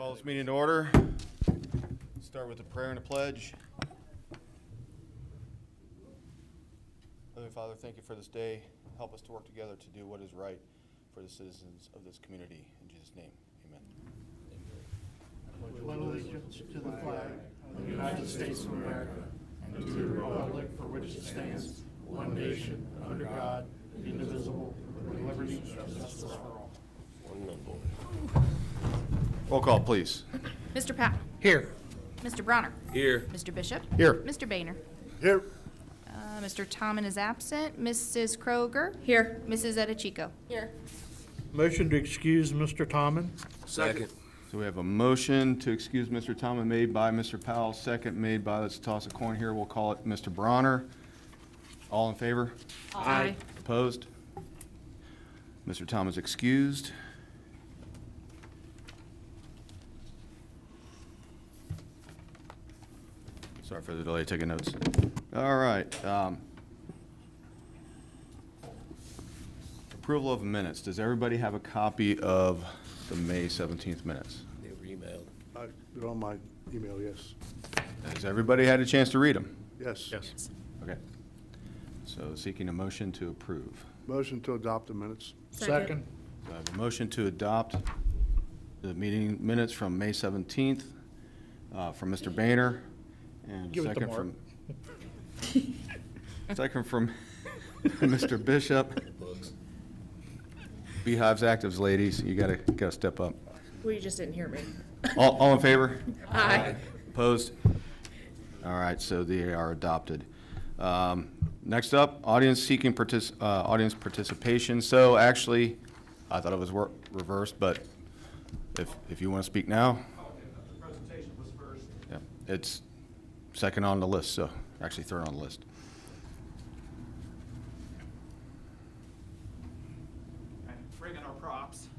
Call this meeting to order. Start with a prayer and a pledge. Heavenly Father, thank you for this day. Help us to work together to do what is right for the citizens of this community. In Jesus' name, amen. Pledge allegiance to the flag of the United States of America and to the republic for which it stands, one nation, under God, indivisible, with liberty and justice for all. Roll call, please. Mr. Powell. Here. Mr. Bronner. Here. Mr. Bishop. Here. Mr. Boehner. Here. Mr. Tomlin is absent. Mrs. Kroger. Here. Mrs. Edichico. Here. Motion to excuse Mr. Tomlin. Second. So we have a motion to excuse Mr. Tomlin made by Mr. Powell, second made by, let's toss a coin here, we'll call it Mr. Bronner. All in favor? Aye. Opposed? Mr. Tomlin is excused. Sorry for the delay, taking notes. All right. Approval of minutes. Does everybody have a copy of the May 17th minutes? They were emailed. They're on my email, yes. Has everybody had a chance to read them? Yes. Yes. Okay. So seeking a motion to approve. Motion to adopt the minutes. Second. So I have a motion to adopt the meeting minutes from May 17th from Mr. Boehner. And Give it to second Mark. second from Mr. Bishop. Books. Beehive's actives, ladies. You gotta step up. Well, you just didn't hear me. All in favor? Aye. Opposed? All right, so they are adopted. Next up, audience seeking audience participation. So actually, I thought it was reversed, but if you want to speak now. The presentation was first. Yeah, it's second on the list, so actually third on the list. And bring in our props.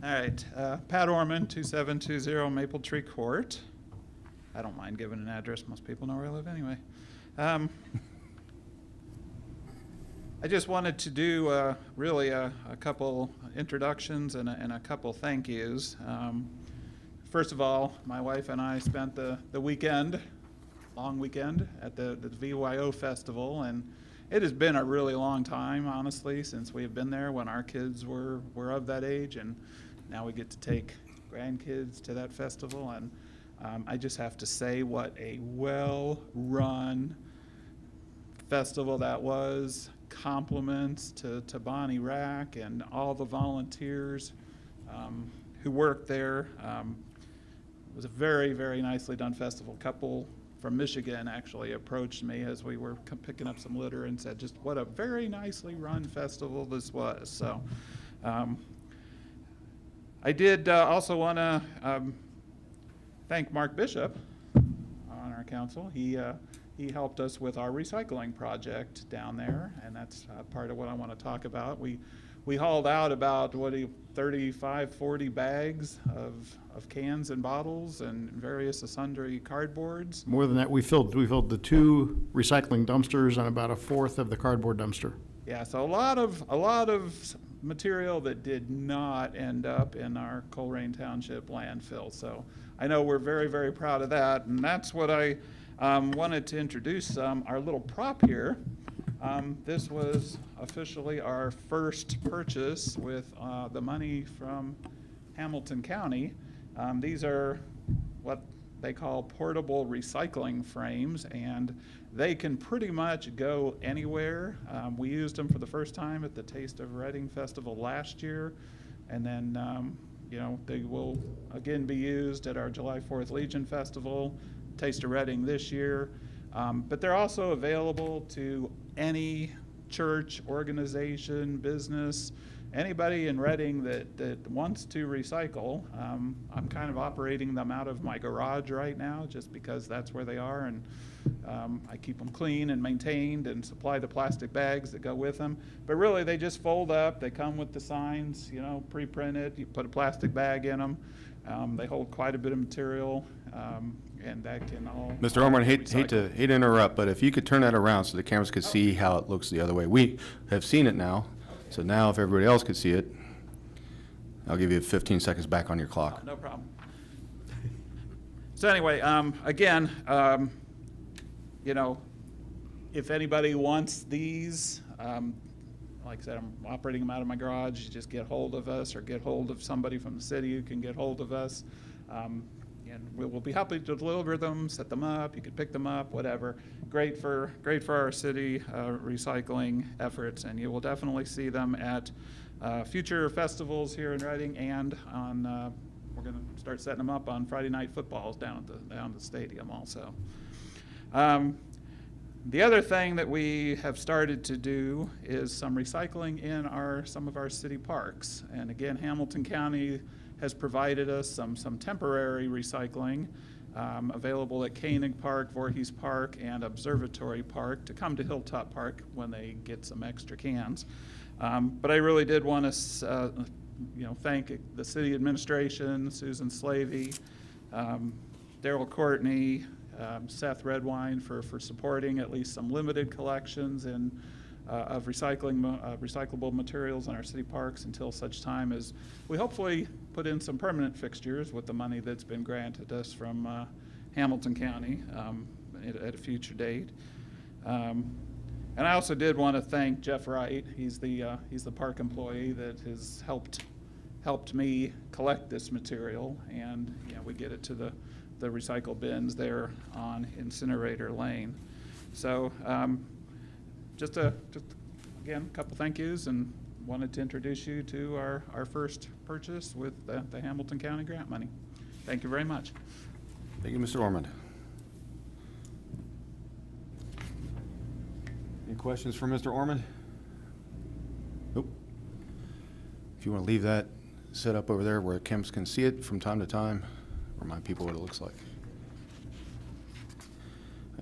All right, Pat Orman, 2720 Maple Tree Court. I don't mind giving an address. Most people know where I live anyway. I just wanted to do really a couple introductions and a couple thank yous. First of all, my wife and I spent the weekend, long weekend, at the VYO Festival, and it has been a really long time, honestly, since we've been there when our kids were of that age, and now we get to take grandkids to that festival, and I just have to say what a well-run festival that was. Compliments to Bonnie Rack and all the volunteers who worked there. It was a very, very nicely done festival. A couple from Michigan actually approached me as we were picking up some litter and said just what a very nicely run festival this was. So I did also want to thank Mark Bishop on our council. He helped us with our recycling project down there, and that's part of what I want to talk about. We hauled out about 35, 40 bags of cans and bottles and various sundry cardboards. More than that, we filled the 2 recycling dumpsters and about a fourth of the cardboard dumpster. Yeah, so a lot of material that did not end up in our Colerain Township landfill. So I know we're very, very proud of that, and that's what I wanted to introduce our little prop here. This was officially our first purchase with the money from Hamilton County. These are what they call portable recycling frames, and they can pretty much go anywhere. We used them for the first time at the Taste of Reading Festival last year, and then they will again be used at our July 4th Legion Festival, Taste of Reading this year, but they're also available to any church, organization, business, anybody in Reading that wants to recycle. I'm kind of operating them out of my garage right now just because that's where they are, and I keep them clean and maintained and supply the plastic bags that go with them. But really, they just fold up. They come with the signs, pre-printed. You put a plastic bag in them. They hold quite a bit of material. and that can all. Mr. Orman, hate recycle. to interrupt, but if you could turn that around so the cameras could see how it looks the other way. We have seen it now, so now if everybody else could see it, I'll give you 15 seconds back on your clock. No problem. So anyway, again, you know, if anybody wants these, like I said, I'm operating them out of my garage. You just get hold of us or get hold of somebody from the city who can get hold of us. And we'll be happy to deliver them, set them up. You can pick them up, whatever. Great for our city recycling efforts, and you will definitely see them at future festivals here in Reading, and on we're going to start setting them up on Friday night footballs down at the stadium also. The other thing that we have started to do is some recycling in some of our city parks. And again, Hamilton County has provided us some temporary recycling available at Koenig Park, Voorhees Park, and Observatory Park to come to Hilltop Park when they get some extra cans. But I really did want to thank the city administration, Susan Slavey, Daryl Courtney, Seth Redwine for supporting at least some limited collections of recyclable materials in our city parks until such time as we hopefully put in some permanent fixtures with the money that's been granted us from Hamilton County at a future date. And I also did want to thank Jeff Wright. He's the park employee that has helped me collect this material, and we get it to the recycle bins there on Incinerator Lane. So just again, a couple thank yous, and wanted to introduce you to our first purchase with the Hamilton County grant money. Thank you very much. Thank you, Mr. Ormond. Any questions for Mr. Ormond? Nope. If you want to leave that set up over there where Kims can see it from time to time, remind people what it looks like.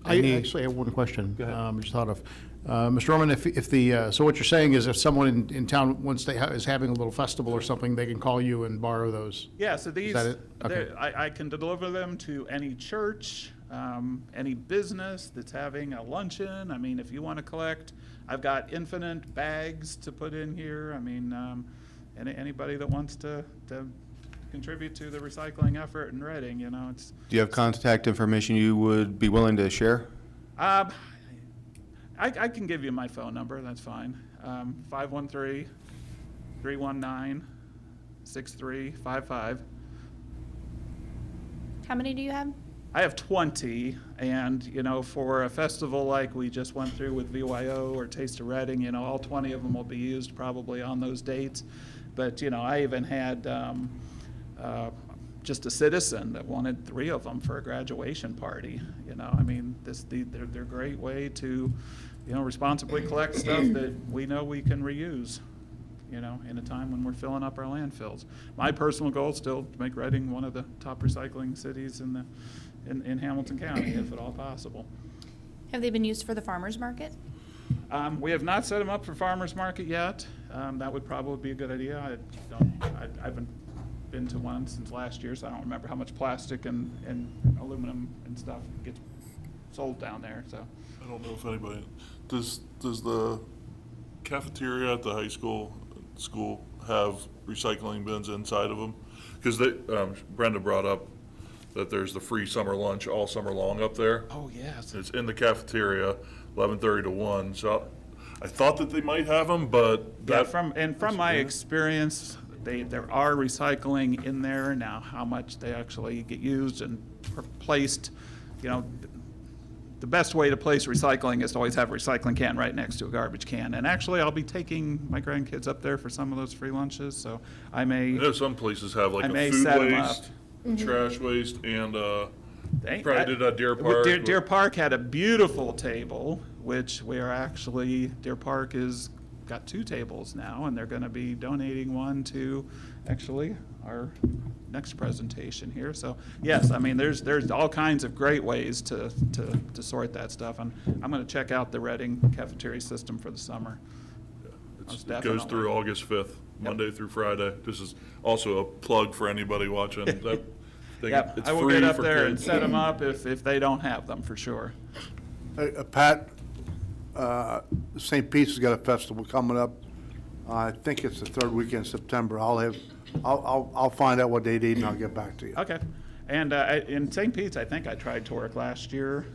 I actually have one question. Go ahead. Just thought of, Mr. Orman, so what you're saying is if someone in town is having a little festival or something, they can call you and borrow those? Yeah, so these, that it? Okay. I can deliver them to any church, any business that's having a luncheon. I mean, if you want to collect, I've got infinite bags to put in here. I mean, anybody that wants to contribute to the recycling effort in Reading, it's. Do you have contact information you would be willing to share? I can give you my phone number, that's fine. 513-319-6355. How many do you have? I have 20, and, for a festival like we just went through with VYO or Taste of Reading, all 20 of them will be used probably on those dates. But, I even had just a citizen that wanted 3 of them for a graduation party. I mean, they're a great way to, responsibly collect stuff that we know we can reuse, in a time when we're filling up our landfills. My personal goal is still to make Reading one of the top recycling cities in Hamilton County, if at all possible. Have they been used for the farmer's market? We have not set them up for farmer's market yet. That would probably be a good idea. I haven't been to one since last year, so I don't remember how much plastic and aluminum and stuff gets sold down there. So I don't know if anybody does the cafeteria at the high school have recycling bins inside of them? Because Brenda brought up that there's the free summer lunch all summer long up there. Oh yes. It's in the cafeteria, 11:30 to 1. So I thought that they might have them, but Yeah, from my experience, there are recycling in there. Now, how much they actually get used and placed, the best way to place recycling is to always have a recycling can right next to a garbage can. And actually, I'll be taking my grandkids up there for some of those free lunches, so I may. I know some places have like I a may food set 'em waste, trash waste, and They- probably did Deer Park. Deer Park had a beautiful table, which we are actually, Deer Park is got 2 tables now, and they're going to be donating one to actually our next presentation here. So yes, I mean there's all kinds of great ways to sort that stuff, and I'm going to check out the Reading cafeteria system for the summer. It goes through August 5th, Monday through Friday. This is also a plug for anybody watching. Yep, It's I will free get up for there and kids. set them up if they don't have them, for sure. Hey, Pat, St. Pete's has got a festival coming up. I think it's the third weekend in September. I'll find out what they need and I'll get back to you. Okay. And in St. Pete's, I think I tried to work last year,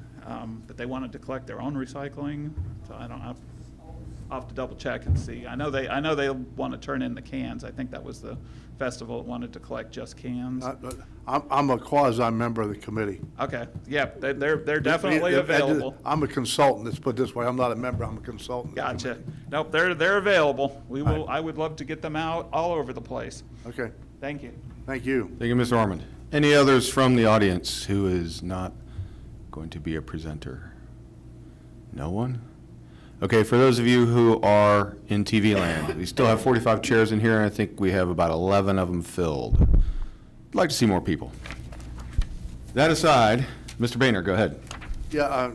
but they wanted to collect their own recycling, so I'll have to double check and see. I know they want to turn in the cans. I think that was the festival that wanted to collect just cans. I'm a quasi-member of the committee. Okay, yeah, they're definitely available. I'm a consultant, let's put it this way. I'm not a member, I'm a consultant. of the Gotcha. committee. Nope, they're available. right. I would love to get them out all over the place. Okay, Thank you. thank you. Thank you, Mr. Ormond. Any others from the audience who is not going to be a presenter? No one? Okay, for those of you who are in TV land, we still have 45 chairs in here, and I think we have about 11 of them filled. I'd like to see more people. That aside, Mr. Boehner, go ahead. Yeah,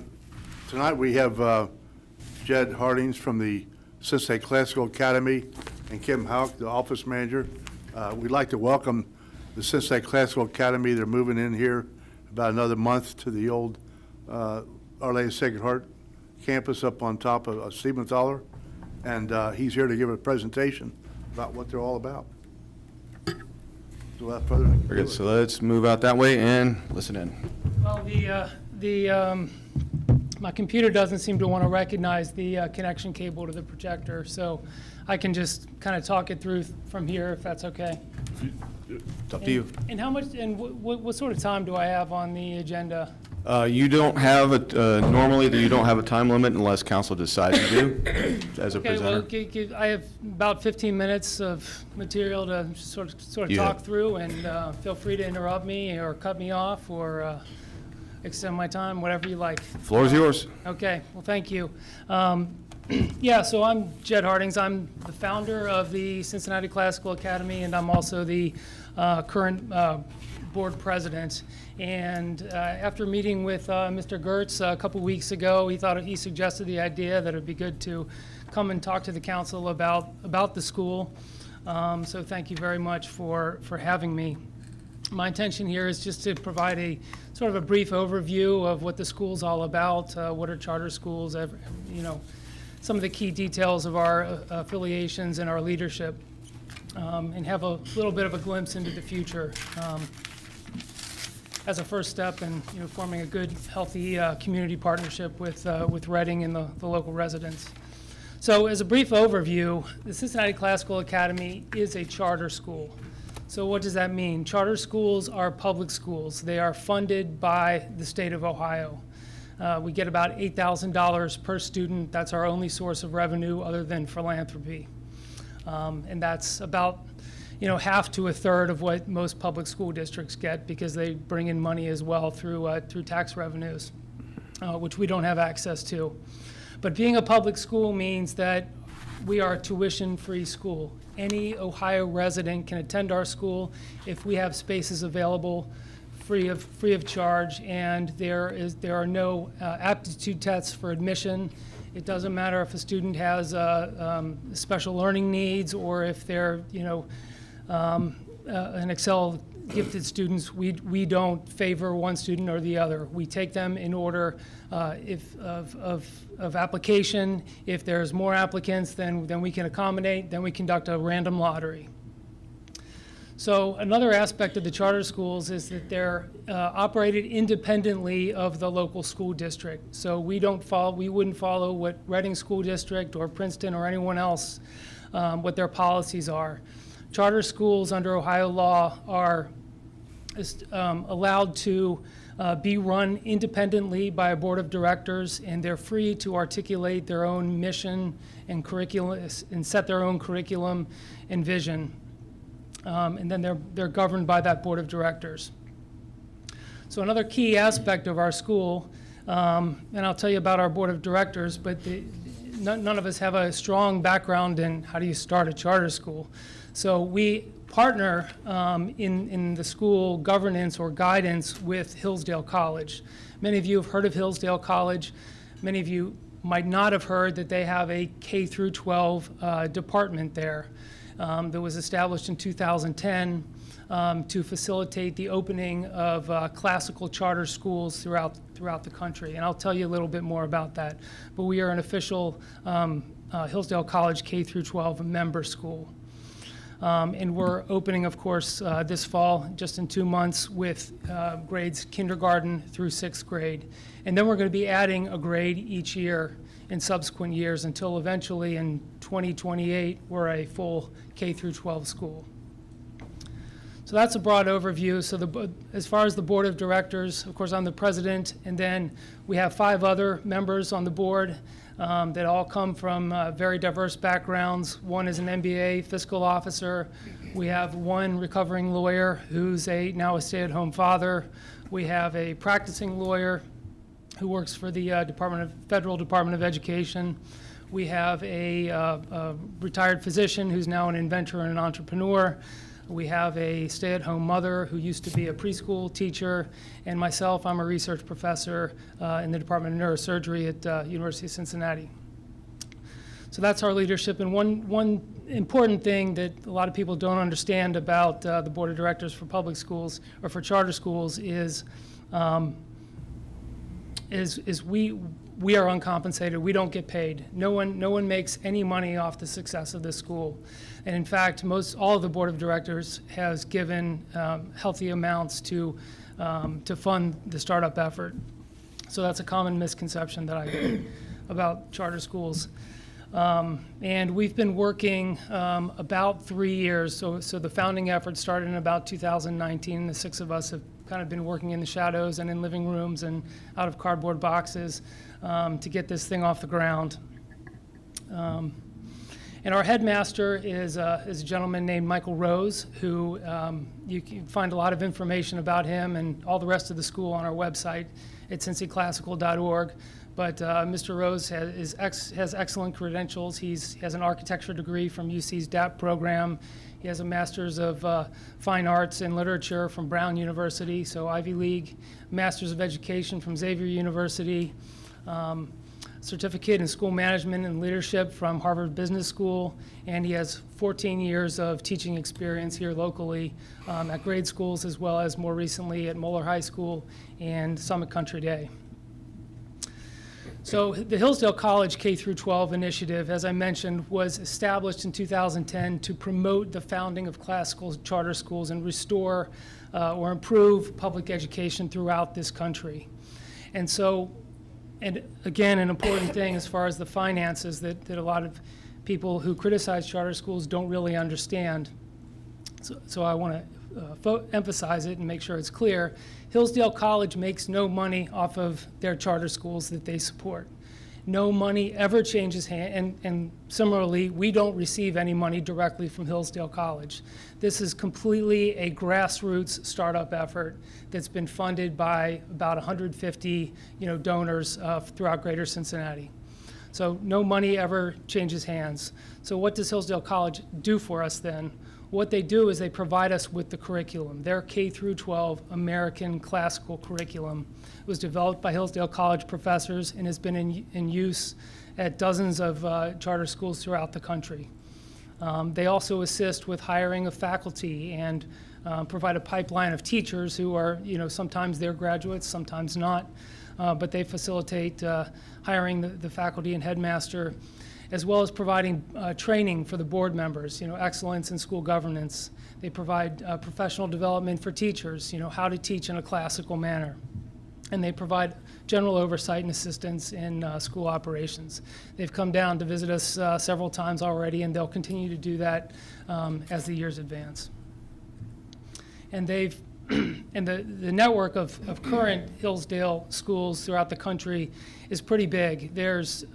tonight we have Jed Hardings from the Cincinnati Classical Academy and Kim Hauk, the office manager. We'd like to welcome the Cincinnati Classical Academy. They're moving in here about another month to the old Our Lady of Sacred Heart campus up on top of Siebenthaler, and he's here to give a presentation about what they're all about. So without further ado. Very good, so let's move out that way and listen in. Well, my computer doesn't seem to want to recognize the connection cable to the projector, so I can just kind of talk it through from here, if that's okay. It's up to you. And how much, and what sort of time do I have on the agenda? You don't have normally you don't have a time limit unless council decides you do, as a Okay, well, presenter. I have about 15 minutes of material to sort of You talk have- through, and feel free to interrupt me or cut me off or extend my time, whatever you like. Floor is yours. Okay, well, thank you. Yeah, so I'm Jed Hardings. I'm the founder of the Cincinnati Classical Academy, and I'm also the current board president. And after meeting with Mr. Gertz a couple weeks ago, he suggested the idea that it'd be good to come and talk to the council about the school. So thank you very much for having me. My intention here is just to provide a sort of a brief overview of what the school's all about, what are charter schools, some of the key details of our affiliations and our leadership, and have a little bit of a glimpse into the future as a first step in forming a good, healthy community partnership with Reading and the local residents. So as a brief overview, the Cincinnati Classical Academy is a charter school. So what does that mean? Charter schools are public schools. They are funded by the state of Ohio. We get about $8,000 per student. That's our only source of revenue other than philanthropy. And that's about half to a third of what most public school districts get, because they bring in money as well through tax revenues, which we don't have access to. But being a public school means that we are a tuition-free school. Any Ohio resident can attend our school if we have spaces available free of charge, and there are no aptitude tests for admission. It doesn't matter if a student has special learning needs or if they're an Excel gifted students. We don't favor one student or the other. We take them in order of application. If there's more applicants than we can accommodate, then we conduct a random lottery. So another aspect of the charter schools is that they're operated independently of the local school district. So we wouldn't follow what Reading School District or Princeton or anyone else, what their policies are. Charter schools under Ohio law are allowed to be run independently by a board of directors, and they're free to articulate their own mission and curriculum and set their own curriculum and vision. And then they're governed by that board of directors. So another key aspect of our school, and I'll tell you about our board of directors, but none of us have a strong background in how do you start a charter school. So we partner in the school governance or guidance with Hillsdale College. Many of you have heard of Hillsdale College. Many of you might not have heard that they have a K through 12 department there that was established in 2010 to facilitate the opening of classical charter schools throughout the country. And I'll tell you a little bit more about that. But we are an official Hillsdale College K-12 member school. And we're opening, of course, this fall, just in 2 months, with grades kindergarten through 6th grade. And then we're going to be adding a grade each year in subsequent years until eventually in 2028, we're a full K-12 school. So that's a broad overview. So as far as the board of directors, of course, I'm the president, and then we have 5 other members on the board that all come from very diverse backgrounds. One is an MBA fiscal officer. We have one recovering lawyer who's now a stay-at-home father. We have a practicing lawyer who works for the Federal Department of Education. We have a retired physician who's now an inventor and an entrepreneur. We have a stay-at-home mother who used to be a preschool teacher, and myself, I'm a research professor in the Department of Neurosurgery at University of Cincinnati. So that's our leadership, and one important thing that a lot of people don't understand about the Board of Directors for public schools or for charter schools is we are uncompensated. We don't get paid. No one makes any money off the success of this school. And in fact, all of the board of directors has given healthy amounts to fund the startup effort. So that's a common misconception that I get about charter schools. And we've been working about 3 years. So the founding effort started in about 2019. The 6 of us have kind of been working in the shadows and in living rooms and out of cardboard boxes to get this thing off the ground. And our headmaster is a gentleman named Michael Rose, who you can find a lot of information about him and all the rest of the school on our website at cincyclassical.org. But Mr. Rose has excellent credentials. He has an architecture degree from UC's DAP program. He has a master's of fine arts and literature from Brown University, so Ivy League, master's of education from Xavier University, certificate in school management and leadership from Harvard Business School, and he has 14 years of teaching experience here locally at grade schools, as well as more recently at Moeller High School and Summit Country Day. So the Hillsdale College K-12 initiative, as I mentioned, was established in 2010 to promote the founding of classical charter schools and restore or improve public education throughout this country. And so, and again, an important thing as far as the finances that a lot of people who criticize charter schools don't really understand. So I want to emphasize it and make sure it's clear. Hillsdale College makes no money off of their charter schools that they support. No money ever changes hands, and similarly, we don't receive any money directly from Hillsdale College. This is completely a grassroots startup effort that's been funded by about 150 donors throughout greater Cincinnati. So no money ever changes hands. So what does Hillsdale College do for us then? What they do is they provide us with the curriculum. Their K-12 American classical curriculum was developed by Hillsdale College professors and has been in use at dozens of charter schools throughout the country. They also assist with hiring of faculty and provide a pipeline of teachers who are, sometimes they're graduates, sometimes not, but they facilitate hiring the faculty and headmaster, as well as providing training for the board members, excellence in school governance. They provide professional development for teachers, how to teach in a classical manner. And they provide general oversight and assistance in school operations. They've come down to visit us several times already, and they'll continue to do that as the years advance. And and the network of current Hillsdale schools throughout the country is pretty big. There's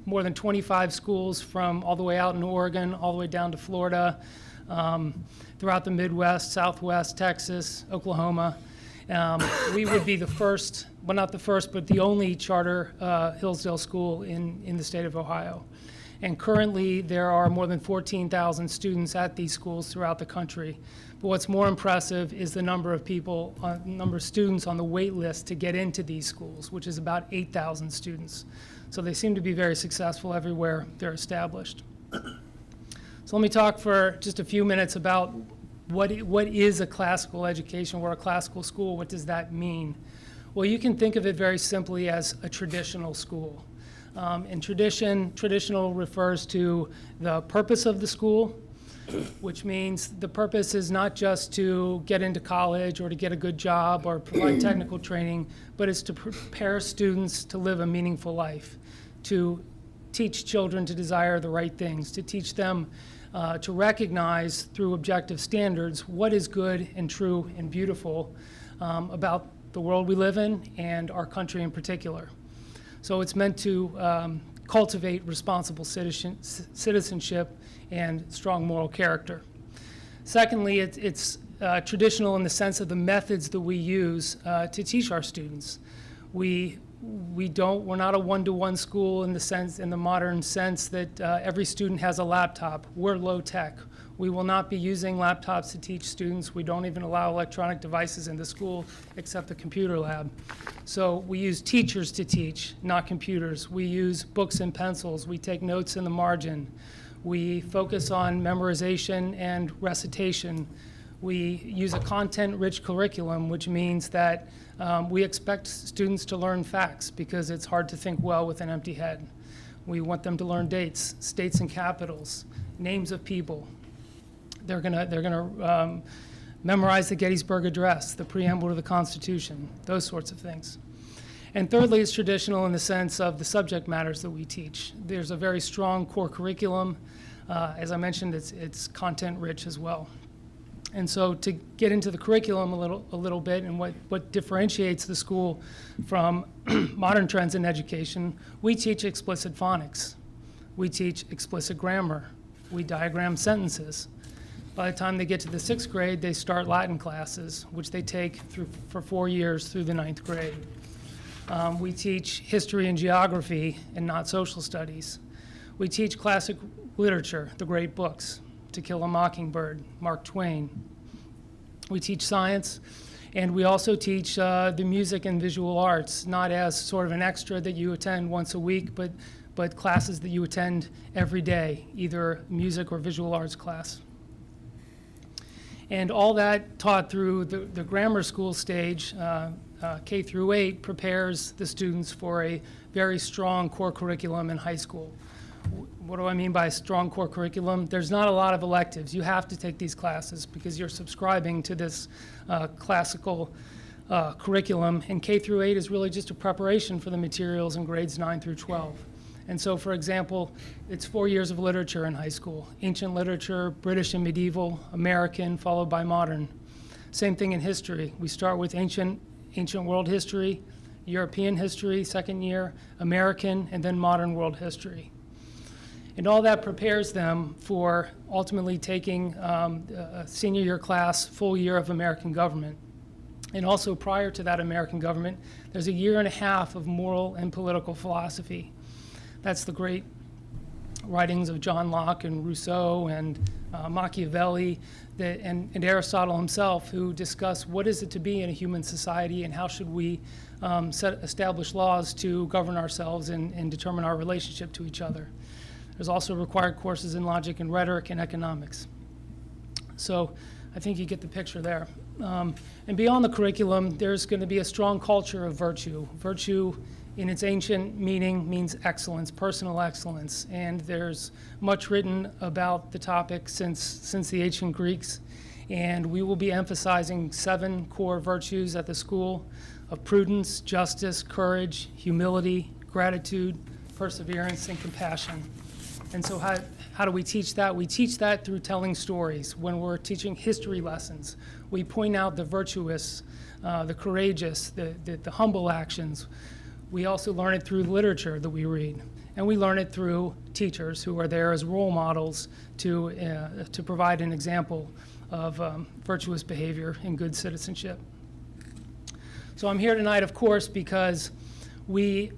more than 25 schools from all the way out in Oregon, all the way down to Florida, throughout the Midwest, Southwest, Texas, Oklahoma. We would be the first, well, not the first, but the only charter Hillsdale school in the state of Ohio. And currently, there are more than 14,000 students at these schools throughout the country. But what's more impressive is the number of students on the wait list to get into these schools, which is about 8,000 students. So they seem to be very successful everywhere they're established. So let me talk for just a few minutes about What is a classical education or a classical school? What does that mean? Well, you can think of it very simply as a traditional school. And traditional refers to the purpose of the school, which means the purpose is not just to get into college or to get a good job or provide technical training, but it's to prepare students to live a meaningful life, to teach children to desire the right things, to teach them to recognize through objective standards what is good and true and beautiful about the world we live in and our country in particular. So it's meant to cultivate responsible citizenship and strong moral character. Secondly, it's traditional in the sense of the methods that we use to teach our students. We're not a one-to-one school in the modern sense that every student has a laptop. We're low tech. We will not be using laptops to teach students. We don't even allow electronic devices in the school except the computer lab. So we use teachers to teach, not computers. We use books and pencils. We take notes in the margin. We focus on memorization and recitation. We use a content-rich curriculum, which means that we expect students to learn facts because it's hard to think well with an empty head. We want them to learn dates, states and capitals, names of people. They're gonna memorize the Gettysburg Address, the preamble to the Constitution, those sorts of things. And thirdly, it's traditional in the sense of the subject matters that we teach. There's a very strong core curriculum. As I mentioned, it's content-rich as well. And so to get into the curriculum a little bit and what differentiates the school from modern trends in education, we teach explicit phonics. We teach explicit grammar. We diagram sentences. By the time they get to the 6th grade, they start Latin classes, which they take for 4 years through the 9th grade. We teach history and geography and not social studies. We teach classic literature, the great books, To Kill a Mockingbird, Mark Twain. We teach science, and we also teach the music and visual arts, not as sort of an extra that you attend once a week, but classes that you attend every day, either music or visual arts class. And all that taught through the grammar school stage, K through 8, prepares the students for a very strong core curriculum in high school. What do I mean by strong core curriculum? There's not a lot of electives. You have to take these classes because you're subscribing to this classical curriculum, and K through 8 is really just a preparation for the materials in grades 9 through 12. And so, for example, it's 4 years of literature in high school. Ancient literature, British and medieval, American, followed by modern. Same thing in history. We start with ancient world history, European history, second year, American, and then modern world history. And all that prepares them for ultimately taking a senior year class, full year of American government. And also prior to that American government, there's a year and a half of moral and political philosophy. That's the great writings of John Locke and Rousseau and Machiavelli and Aristotle himself, who discuss what is it to be in a human society and how should we establish laws to govern ourselves and determine our relationship to each other. There's also required courses in logic and rhetoric and economics. So I think you get the picture there. And beyond the curriculum, there's going to be a strong culture of virtue. Virtue in its ancient meaning means excellence, personal excellence. And there's much written about the topic since the ancient Greeks. And we will be emphasizing 7 core virtues at the school of prudence, justice, courage, humility, gratitude, perseverance, and compassion. And so how do we teach that? We teach that through telling stories. When we're teaching history lessons, we point out the virtuous, the courageous, the humble actions. We also learn it through literature that we read. And we learn it through teachers who are there as role models to provide an example of virtuous behavior and good citizenship. So I'm here tonight, of course, because we're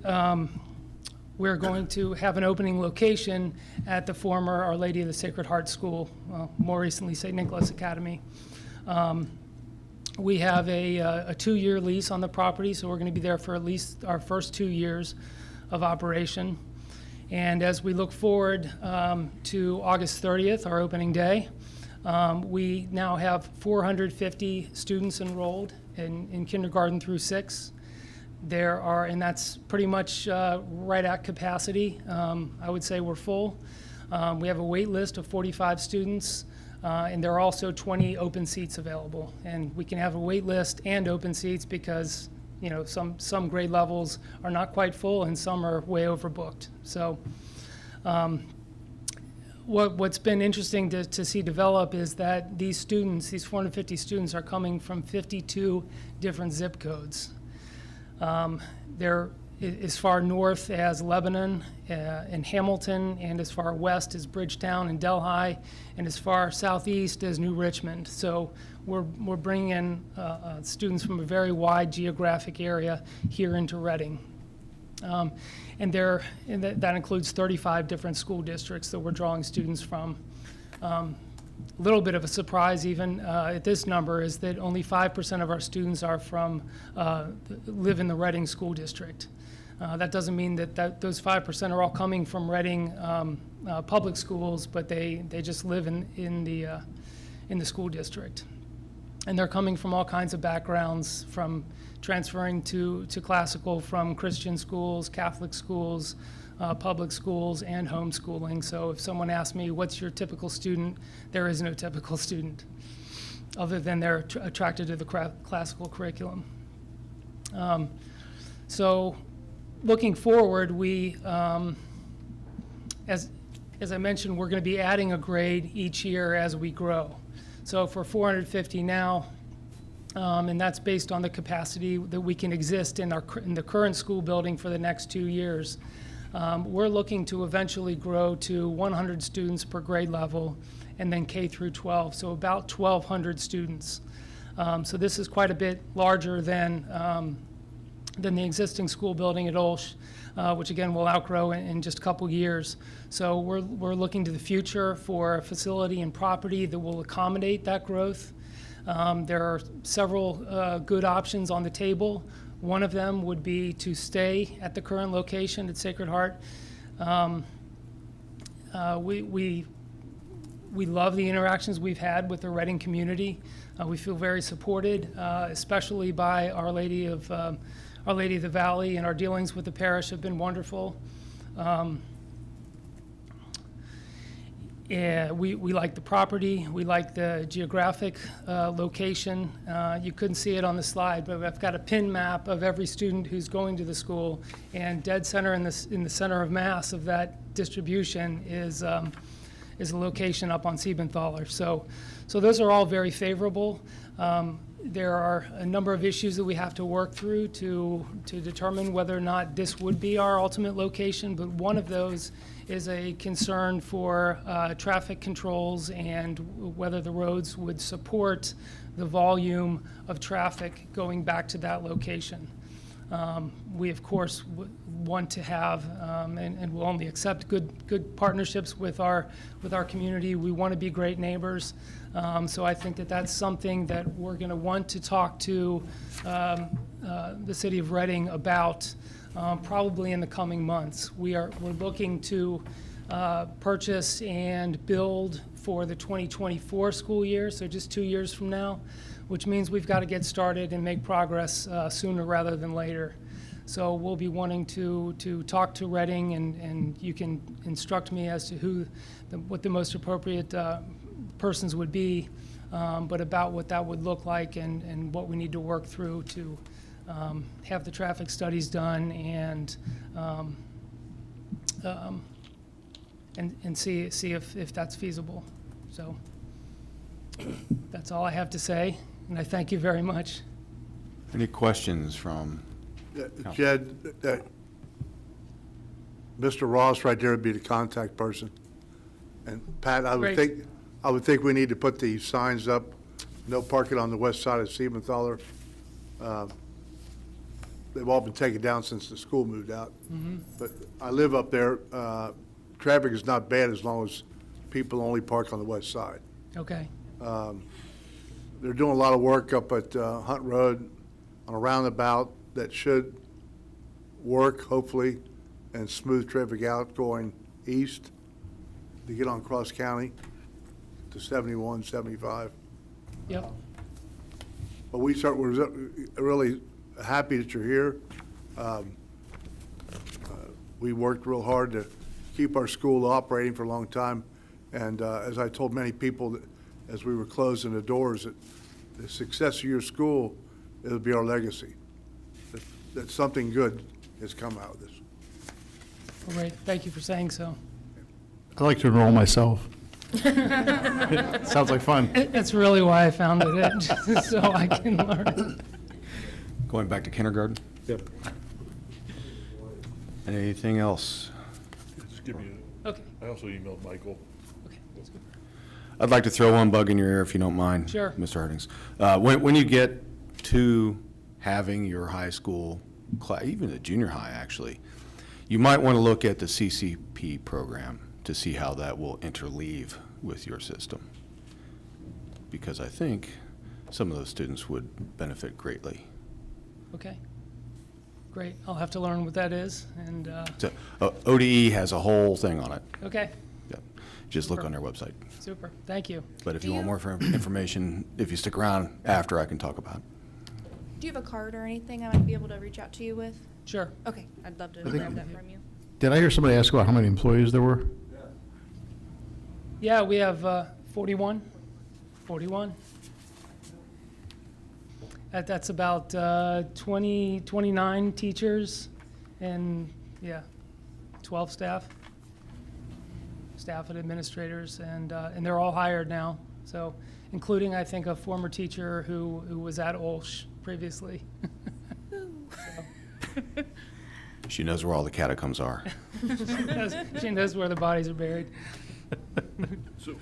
going to have an opening location at the former Our Lady of the Sacred Heart School, more recently St. Nicholas Academy. We have a 2-year lease on the property, so we're going to be there for at least our first 2 years of operation. And as we look forward to August 30th, our opening day, We now have 450 students enrolled in kindergarten through 6. There are, and that's pretty much right at capacity. I would say we're full. We have a wait list of 45 students, and there are also 20 open seats available. And we can have a wait list and open seats because, you know, some grade levels are not quite full and some are way overbooked. So what's been interesting to see develop is that these students, these 450 students, are coming from 52 different zip codes. They're as far north as Lebanon and Hamilton, and as far west as Bridgetown and Delhi, and as far southeast as New Richmond. So we're bringing in students from a very wide geographic area here into Reading. And that includes 35 different school districts that we're drawing students from. A little bit of a surprise even at this number is that only 5% of our students are live in the Reading School District. That doesn't mean that those 5% are all coming from Reading public schools, but they just live in the school district. And they're coming from all kinds of backgrounds, from transferring to classical from Christian schools, Catholic schools, public schools, and homeschooling. So if someone asks me, what's your typical student, there is no typical student, other than they're attracted to the classical curriculum. So looking forward, as I mentioned, we're going to be adding a grade each year as we grow. So if we're 450 now, and that's based on the capacity that we can exist in the current school building for the next 2 years, we're looking to eventually grow to 100 students per grade level, and then K through 12, so about 1,200 students. So this is quite a bit larger than the existing school building at Olsh, which again will outgrow in just a couple years. So we're looking to the future for a facility and property that will accommodate that growth. There are several good options on the table. One of them would be to stay at the current location at Sacred Heart. We love the interactions we've had with the Reading community. We feel very supported, especially by Our Lady of the Valley, and our dealings with the parish have been wonderful. Yeah, we like the property, we like the geographic location. You couldn't see it on the slide, but I've got a pin map of every student who's going to the school, and dead center in the center of mass of that distribution is a location up on Siebenthaler. So those are all very favorable. There are a number of issues that we have to work through to determine whether or not this would be our ultimate location, but one of those is a concern for traffic controls and whether the roads would support the volume of traffic going back to that location. We, of course, want to have and will only accept good partnerships with our community. We want to be great neighbors. So I think that that's something that we're going to want to talk to the city of Reading about probably in the coming months. We're looking to purchase and build for the 2024 school year, so just 2 years from now, which means we've got to get started and make progress sooner rather than later. So we'll be wanting to talk to Reading, and you can instruct me as to what the most appropriate persons would be, but about what that would look like and what we need to work through to have the traffic studies done and see if that's feasible. So that's all I have to say, and I thank you very much. Any questions from? Jed, Mr. Ross right there would be the contact person. And Pat, I would think we need to put the signs up, no parking on the west side of Siebenthaler. They've all been taken down since the school moved out. But I live up there. Traffic is not bad as long as people only park on the west side. Okay. They're doing a lot of work up at Hunt Road on a roundabout that should work, hopefully, and smooth traffic out going east to get on Cross County to 71, 75. Yep. But we're really happy that you're here. We worked real hard to keep our school operating for a long time. And as I told many people that as we were closing the doors, that the success of your school, it'll be our legacy. That something good has come out of this. All right, thank you for saying so. I'd like to enroll myself. Sounds like fun. That's really why I founded it, just so I can learn. Going back to kindergarten? Yep. Anything else? Just give me, Okay, I also emailed Michael. okay, that's good. I'd like to throw one bug in your ear if you don't mind. Sure. Mr. Hardings. When you get to having your high school, even the junior high actually, you might want to look at the CCP program to see how that will interleave with your system. Because I think some of those students would benefit greatly. Okay, great. I'll have to learn what that is, and, So ODE has a whole thing on it. okay, Yep. Just look on their website. super, thank you. But if you want more information, if you stick around after, I can talk about it. Do you have a card or anything I might be able to reach out to you with? Sure. Okay, I'd love to think- grab that from you. Did I hear somebody ask about how many employees there were? Yeah, we have 41. 41. That's about 29 teachers and, yeah, 12 staff and administrators, and they're all hired now. So, including, I think, a former teacher who was at Olsh previously. She knows where all the catacombs are. She knows where the bodies are buried. So,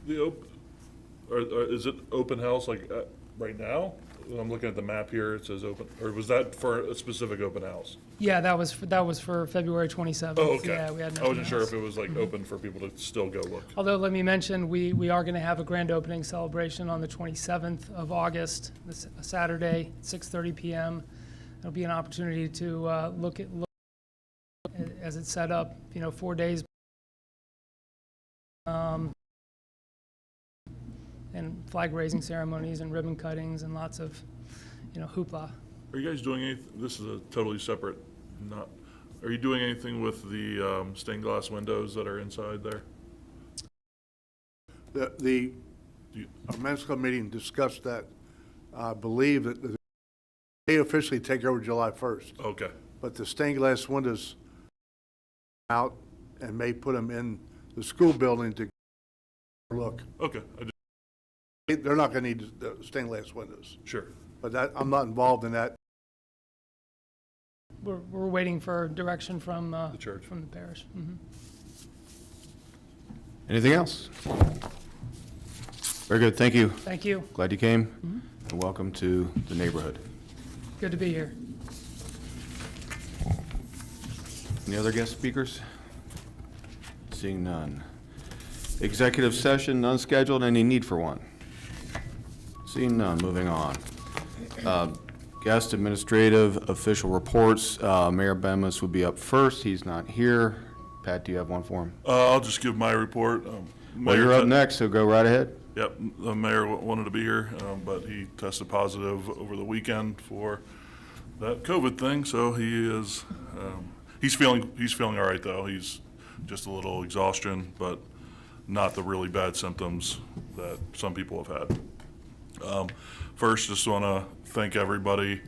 is it open house like right now? I'm looking at the map here, it says open, or was that for a specific open house? Yeah, that was for February 27th. Oh, okay. Yeah, we had an I wasn't open sure house. if it was like open for people to still go look. Although, let me mention, we are going to have a grand opening celebration on the 27th of August, this Saturday, 6:30 p.m. It'll be an opportunity to look as it's set up, 4 days. And flag raising ceremonies and ribbon cuttings and lots of, hoopla. Are you guys doing anything, this is a totally separate, are you doing anything with the stained glass windows that are inside there? Our men's club meeting discussed that. I believe that they officially take over July 1st, Okay, but the stained glass windows out and may put them in the school building to look. okay, They're not going to need the stained glass windows, sure. but I'm not involved in that. We're waiting for direction from The church. from the parish. Mhm. Anything else? Very good, thank you. Thank you. Glad you came, and welcome to the neighborhood. Good to be here. Any other guest speakers? Seeing none. Executive session, unscheduled, any need for one? Seeing none, moving on. Guest administrative official reports, Mayor Bemis would be up first, he's not here. Pat, do you have one for him? I'll just give my report. Well, Mayor you're up te- next, so go right ahead. Yep, the mayor wanted to be here, but he tested positive over the weekend for that COVID thing, so he is, he's feeling all right though. He's just a little exhaustion, but not the really bad symptoms that some people have had. First, just want to thank everybody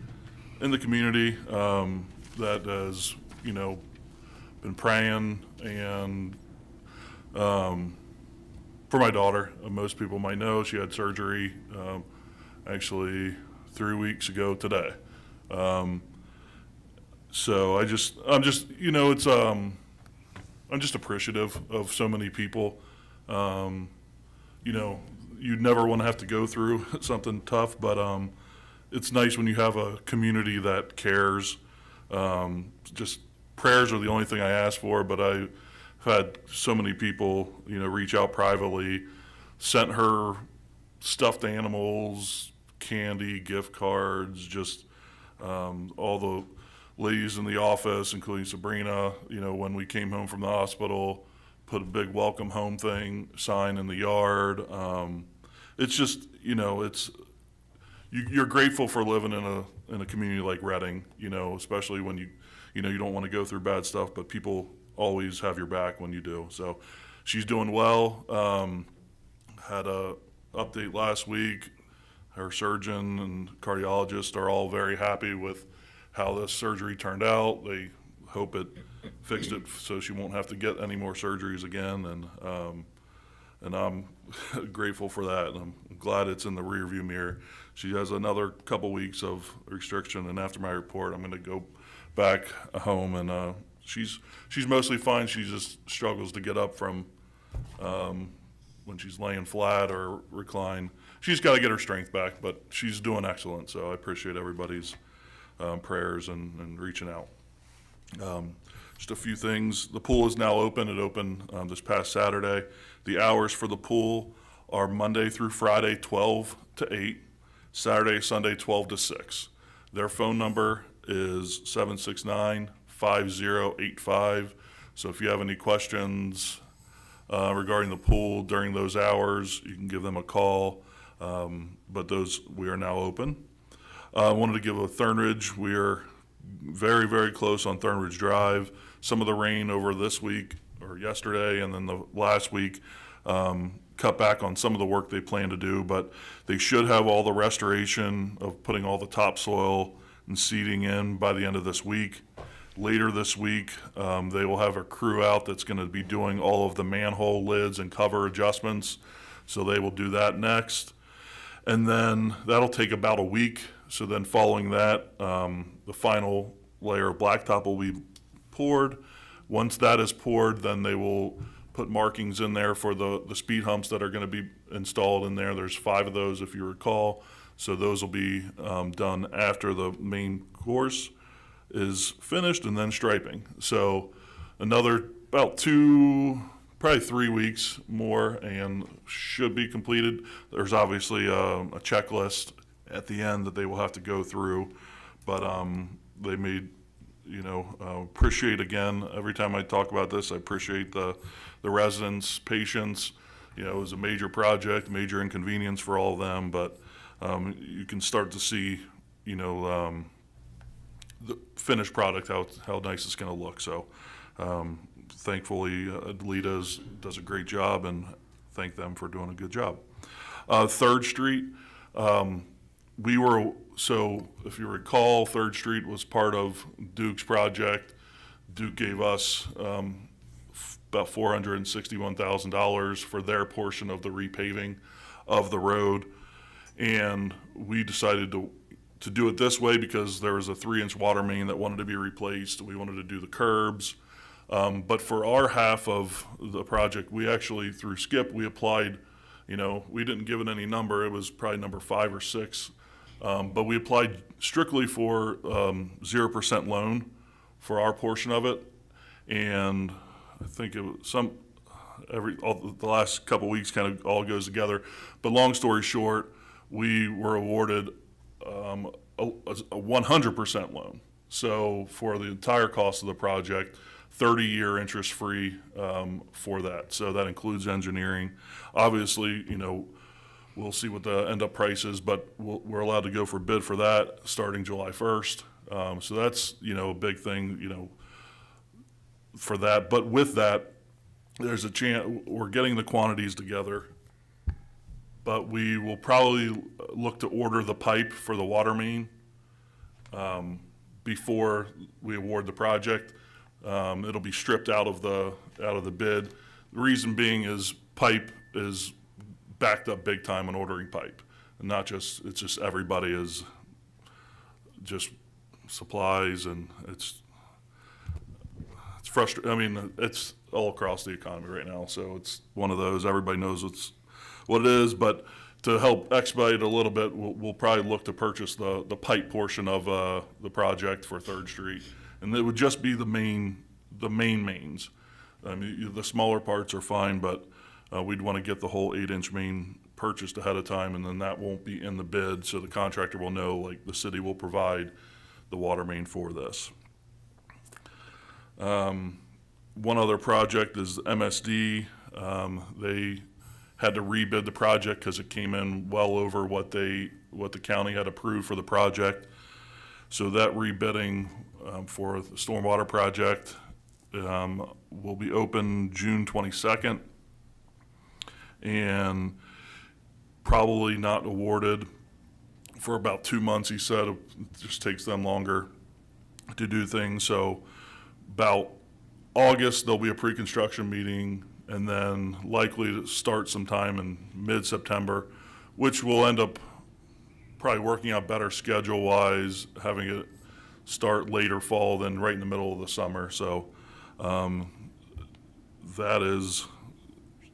in the community that has, been praying and for my daughter. Most people might know she had surgery actually 3 weeks ago today. So I'm just appreciative of so many people. You'd never want to have to go through something tough, but it's nice when you have a community that cares. Just prayers are the only thing I ask for, but I've had so many people, reach out privately, sent her stuffed animals, candy, gift cards, just all the ladies in the office, including Sabrina, when we came home from the hospital, put a big welcome home sign in the yard. It's just, you're grateful for living in a community like Reading, especially when you don't want to go through bad stuff, but people always have your back when you do. So she's doing well. Had a update last week. Her surgeon and cardiologist are all very happy with how this surgery turned out. They hope it fixed it so she won't have to get any more surgeries again. And I'm grateful for that. And I'm glad it's in the rearview mirror. She has another couple weeks of restriction, and after my report, I'm going to go back home. And she's mostly fine. She just struggles to get up from when she's laying flat or recline. She's got to get her strength back, but she's doing excellent. So I appreciate everybody's prayers and reaching out. Just a few things. The pool is now open. It opened this past Saturday. The hours for the pool are Monday through Friday, 12 to 8, Saturday, Sunday, 12 to 6. Their phone number is 769-5085. So if you have any questions regarding the pool during those hours, you can give them a call. But we are now open. I wanted to give a Thornridge. We are very, very close on Thornridge Drive. Some of the rain over this week or yesterday and then the last week cut back on some of the work they plan to do, but they should have all the restoration of putting all the topsoil and seeding in by the end of this week. Later this week, they will have a crew out that's going to be doing all of the manhole lids and cover adjustments. So they will do that next. And then that'll take about a week. So then following that, the final layer of blacktop will be poured. Once that is poured, then they will put markings in there for the speed humps that are going to be installed in there. There's 5 of those, if you recall. So those will be done after the main course is finished, and then striping. So another about 2, probably 3 weeks more, and should be completed. There's obviously a checklist at the end that they will have to go through, but they made, appreciate again, every time I talk about this, I appreciate the residents' patience. It was a major project, major inconvenience for all of them, but you can start to see, the finished product, how nice it's going to look. So thankfully, Alita does a great job, and thank them for doing a good job. 3rd Street, so if you recall, 3rd Street was part of Duke's project. Duke gave us about $461,000 for their portion of the repaving of the road. And we decided to do it this way because there was a 3-inch water main that wanted to be replaced. We wanted to do the curbs. But for our half of the project, we actually, through Skip, we applied, we didn't give it any number. It was probably number 5 or 6. But we applied strictly for 0% loan for our portion of it. And I think it was the last couple weeks kind of all goes together. But long story short, we were awarded a 100% loan. So for the entire cost of the project, 30-year interest-free for that. So that includes engineering. Obviously, we'll see what the end-up price is, but we're allowed to go for bid for that starting July 1st. So that's, a big thing, for that. But with that, there's a chance we're getting the quantities together, but we will probably look to order the pipe for the water main before we award the project. It'll be stripped out of the bid. The reason being is pipe is backed up big time on ordering pipe, and it's just everybody is just supplies, and it's frustrating. I mean, it's all across the economy right now, so it's one of those. Everybody knows what it is, but to help expedite it a little bit, we'll probably look to purchase the pipe portion of the project for 3rd Street, and it would just be the mains. I mean, the smaller parts are fine, but we'd want to get the whole 8-inch main purchased ahead of time, and then that won't be in the bid, so the contractor will know, like, the city will provide the water main for this. One other project is MSD. They had to rebid the project because it came in well over what the county had approved for the project. So that rebidding for the stormwater project will be open June 22nd, and probably not awarded for about 2 months. He said it just takes them longer to do things. So about August, there'll be a pre-construction meeting, and then likely to start sometime in mid-September, which will end up probably working out better schedule-wise, having it start later fall than right in the middle of the summer. So that is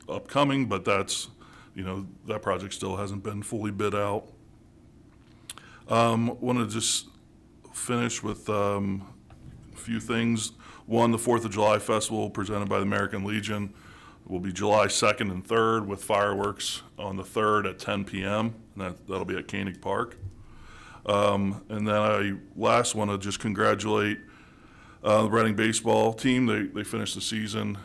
upcoming, but that's, that project still hasn't been fully bid out. Want to just finish with a few things. One, the 4th of July Festival presented by the American Legion will be July 2nd and 3rd with fireworks on the 3rd at 10 p.m. And that'll be at Koenig Park. And then I last want to just congratulate the Reading baseball team. They finished the season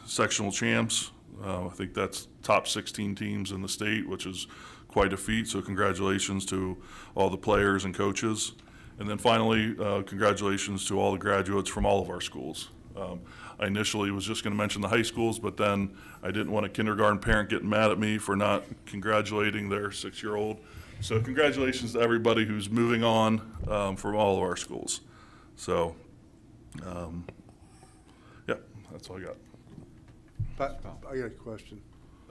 sectional champs. I think that's top 16 teams in the state, which is quite a feat. So congratulations to all the players and coaches. And then finally, congratulations to all the graduates from all of our schools. I initially was just going to mention the high schools, but then I didn't want a kindergarten parent getting mad at me for not congratulating their 6-year-old. So congratulations to everybody who's moving on from all of our schools. So, yeah, that's all I got. I got a question.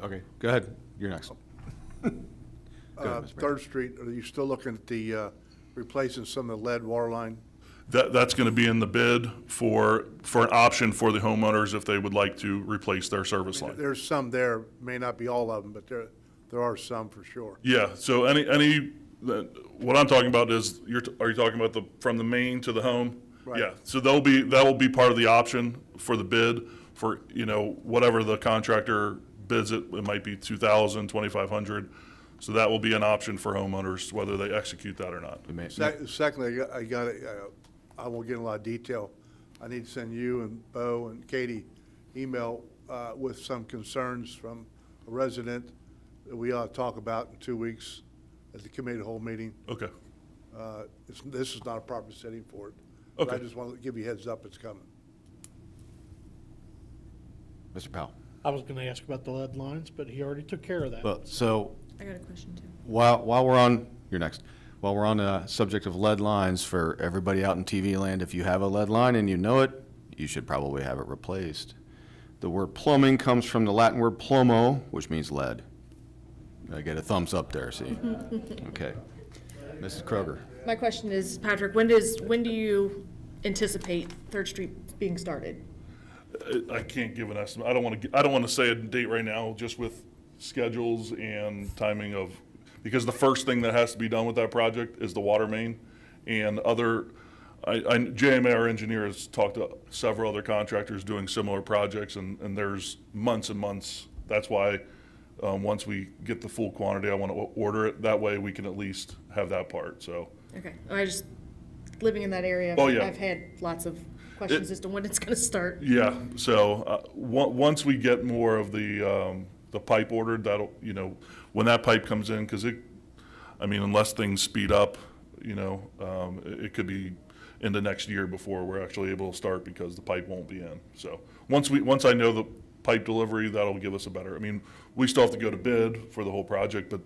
Okay, go ahead. You're next. Go ahead, Mr. Mayor. 3rd Street, are you still looking at the replacing some of the lead water line? That's going to be in the bid for an option for the homeowners if they would like to replace their service line. There's some there, may not be all of them, but there are some for sure. Yeah, so what I'm talking about is, are you talking about from the main to the home? Right. Yeah, so that will be part of the option for the bid for, whatever the contractor bids it might be $2,000, $2,500. So that will be an option for homeowners, whether they execute that or not. Secondly, I won't get in a lot of detail. I need to send you and Bo and Katie email with some concerns from a resident that we ought to talk about in 2 weeks at the committee of the whole meeting. Okay. This is not a proper setting for it. But I Okay. just want to give you a heads up, it's coming. Mr. Powell. I was gonna ask about the lead lines, but he already took care of that. Well, so I got a question too. while we're on, you're next. While we're on the subject of lead lines, for everybody out in TV land, if you have a lead line and you know it, you should probably have it replaced. The word plumbing comes from the Latin word plomo, which means lead. I get a thumbs up there, see? Okay. Mrs. Kroger. My question is, Patrick, when do you anticipate 3rd Street being started? I can't give an estimate. I don't want to say a date right now, just with schedules and timing of, because the first thing that has to be done with that project is the water main, and JMA, our engineer, has talked to several other contractors doing similar projects, and there's months and months. That's why once we get the full quantity, I want to order it. That way we can at least have that part, so. Okay, living in that area, Oh, yeah. I've had lots of questions as to when it's gonna start. Yeah, so once we get more of the pipe ordered, that'll, when that pipe comes in, because unless things speed up, it could be into next year before we're actually able to start because the pipe won't be in. So once I know the pipe delivery, that'll give us a better, we still have to go to bid for the whole project, but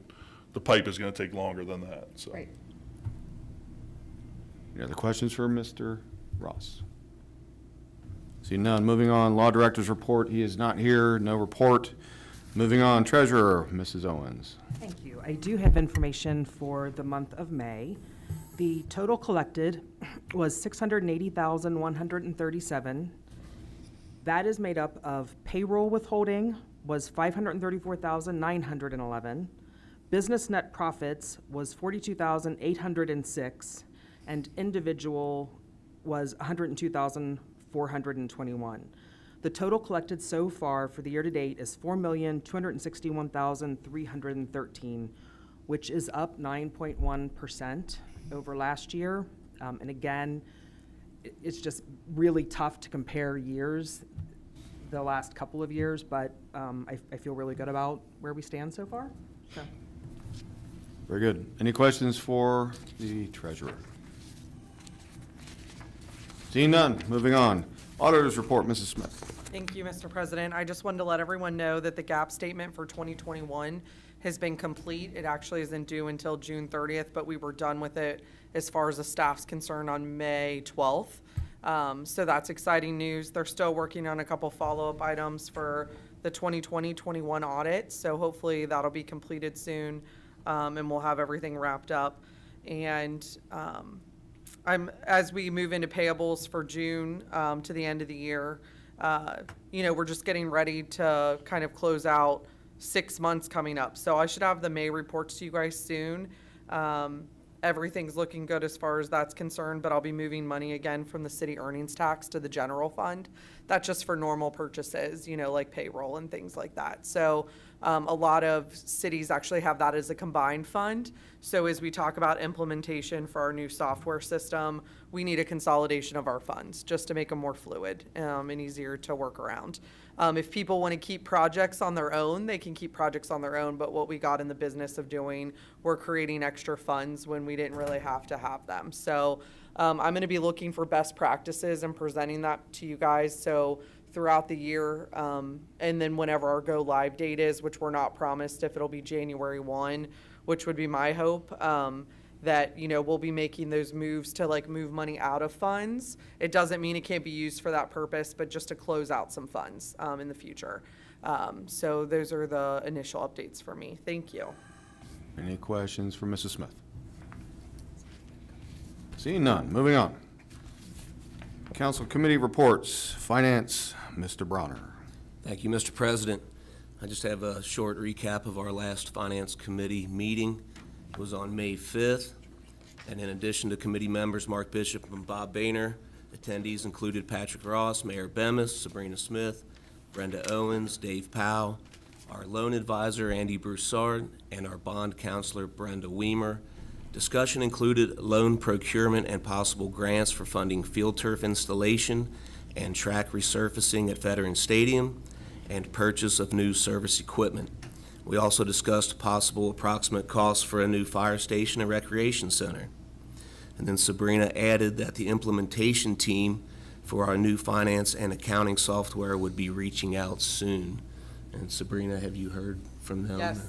the pipe is going to take longer than that, so. Right. Any other questions for Mr. Ross? See none. Moving on, Law Director's report. He is not here. No report. Moving on, Treasurer, Mrs. Owens. Thank you. I do have information for the month of May. The total collected was $680,137. That is made up of payroll withholding was $534,911. Business net profits was $42,806, and individual was $102,421. The total collected so far for the year to date is $4,261,313, which is up 9.1% over last year. And again, it's just really tough to compare years. the last couple of years, but I feel really good about where we stand so far. So. Very good. Any questions for the treasurer? Seeing none, moving on. Auditor's report, Mrs. Smith. Thank you, Mr. President. I just wanted to let everyone know that the gap statement for 2021 has been complete. It actually isn't due until June 30th, but we were done with it as far as the staff's concerned on May 12th. So that's exciting news. They're still working on a couple follow-up items for the 2020-21 audit, so hopefully that'll be completed soon, and we'll have everything wrapped up. And as we move into payables for June to the end of the year, we're just getting ready to kind of close out 6 months coming up. So I should have the May reports to you guys soon. Everything's looking good as far as that's concerned, but I'll be moving money again from the city earnings tax to the general fund. That's just for normal purchases, like payroll and things like that. So a lot of cities actually have that as a combined fund. So as we talk about implementation for our new software system, we need a consolidation of our funds just to make them more fluid and easier to work around. If people want to keep projects on their own, they can keep projects on their own, but what we got in the business of doing, we're creating extra funds when we didn't really have to have them. So I'm going to be looking for best practices and presenting that to you guys. So throughout the year, and then whenever our go live date is, which we're not promised if it'll be January 1, which would be my hope, that, we'll be making those moves to move money out of funds. It doesn't mean it can't be used for that purpose, but just to close out some funds in the future. So those are the initial updates for me. Thank you. Any questions for Mrs. Smith? Seeing none, moving on. Council committee reports. Finance, Mr. Bronner. Thank you, Mr. President. I just have a short recap of our last Finance Committee meeting. It was on May 5th, and in addition to committee members Mark Bishop and Bob Boehner, attendees included Patrick Ross, Mayor Bemis, Sabrina Smith, Brenda Owens, Dave Powell, our loan advisor Andy Broussard, and our bond counselor Brenda Weimer. Discussion included loan procurement and possible grants for funding field turf installation and track resurfacing at Veterans Stadium and purchase of new service equipment. We also discussed possible approximate costs for a new fire station and recreation center. And then Sabrina added that the implementation team for our new finance and accounting software would be reaching out soon. And Sabrina, have you heard from them? Yes.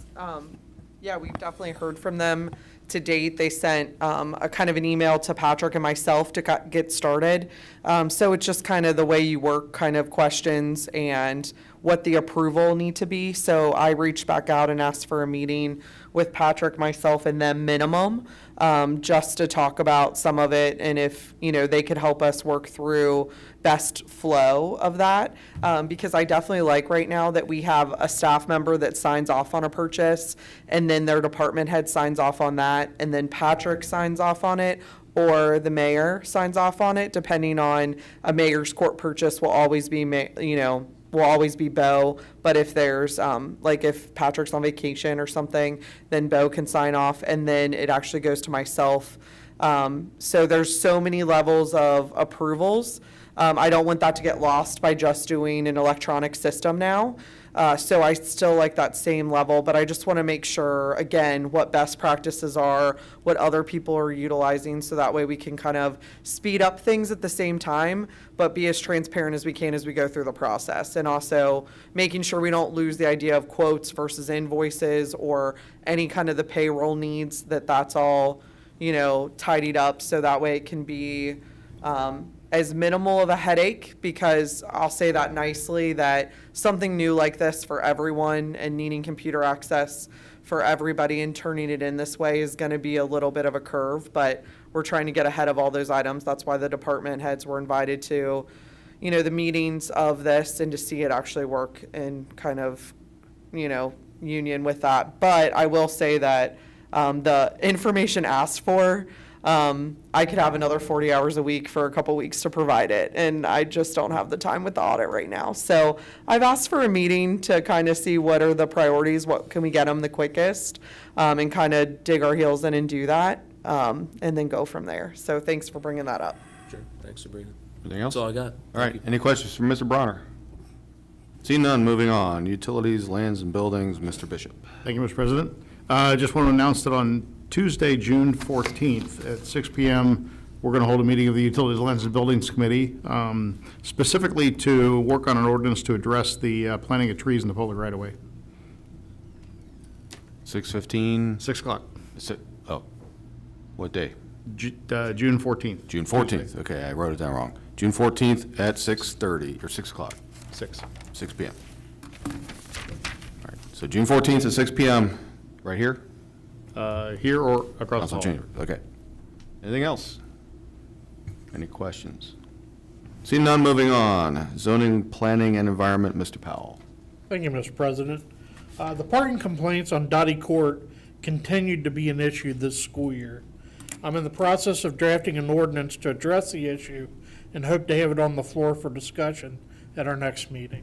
Yeah, we've definitely heard from them to date. They sent a kind of an email to Patrick and myself to get started. So it's just kind of the way you work kind of questions and what the approval need to be. So I reached back out and asked for a meeting with Patrick, myself, and them minimum, just to talk about some of it and if, they could help us work through best flow of that. Because I definitely like right now that we have a staff member that signs off on a purchase and then their department head signs off on that and then Patrick signs off on it or the mayor signs off on it, depending on a mayor's court purchase will always be, will always be Bo, but if there's, if Patrick's on vacation or something, then Bo can sign off, and then it actually goes to myself. So there's so many levels of approvals. I don't want that to get lost by just doing an electronic system now. So I still like that same level, but I just want to make sure, again, what best practices are, what other people are utilizing, so that way we can kind of speed up things at the same time, but be as transparent as we can as we go through the process. And also making sure we don't lose the idea of quotes versus invoices or any kind of the payroll needs, that's all, tidied up, so that way it can be as minimal of a headache, because I'll say that nicely, that something new like this for everyone and needing computer access for everybody and turning it in this way is going to be a little bit of a curve, but we're trying to get ahead of all those items. That's why the department heads were invited to, the meetings of this and to see it actually work and kind of, union with that. But I will say that the information asked for, I could have another 40 hours a week for a couple weeks to provide it, and I just don't have the time with the audit right now. So I've asked for a meeting to kind of see what are the priorities, what can we get them the quickest, and kind of dig our heels in and do that, and then go from there. So thanks for bringing that up. Sure. Thanks, Sabrina. Anything else? That's all I got. All right. Any questions for Mr. Bronner? Seeing none, moving on. Utilities, lands, and buildings, Mr. Bishop. Thank you, Mr. President. I just want to announce that on Tuesday, June 14th at 6 p.m., we're going to hold a meeting of the Utilities, Lands, and Buildings Committee, specifically to work on an ordinance to address the planting of trees in the public right-of-way. 6:15. 6 o'clock, Oh, what day? June 14th. June 14th. Okay, I wrote it down wrong. June 14th at 6:30, or 6 o'clock, 6. 6 p.m. All right, so June 14th at 6 p.m., right here? Here or across the Council hall. chamber, okay. Anything else? Any questions? Seeing none, moving on. Zoning, planning, and environment, Mr. Powell. Thank you, Mr. President. The parking complaints on Dottie Court continued to be an issue this school year. I'm in the process of drafting an ordinance to address the issue and hope to have it on the floor for discussion at our next meeting.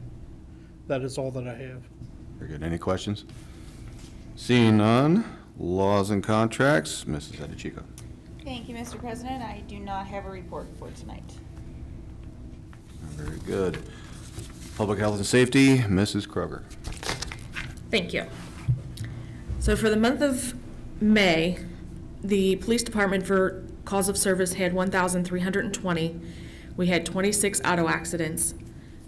That is all that I have. Very good. Any questions? Seeing none, laws and contracts, Mrs. Edichico. Thank you, Mr. President. I do not have a report for tonight. Very good. Public health and safety, Mrs. Kroger. Thank you. So for the month of May, the police department for cause of service had 1,320. We had 26 auto accidents,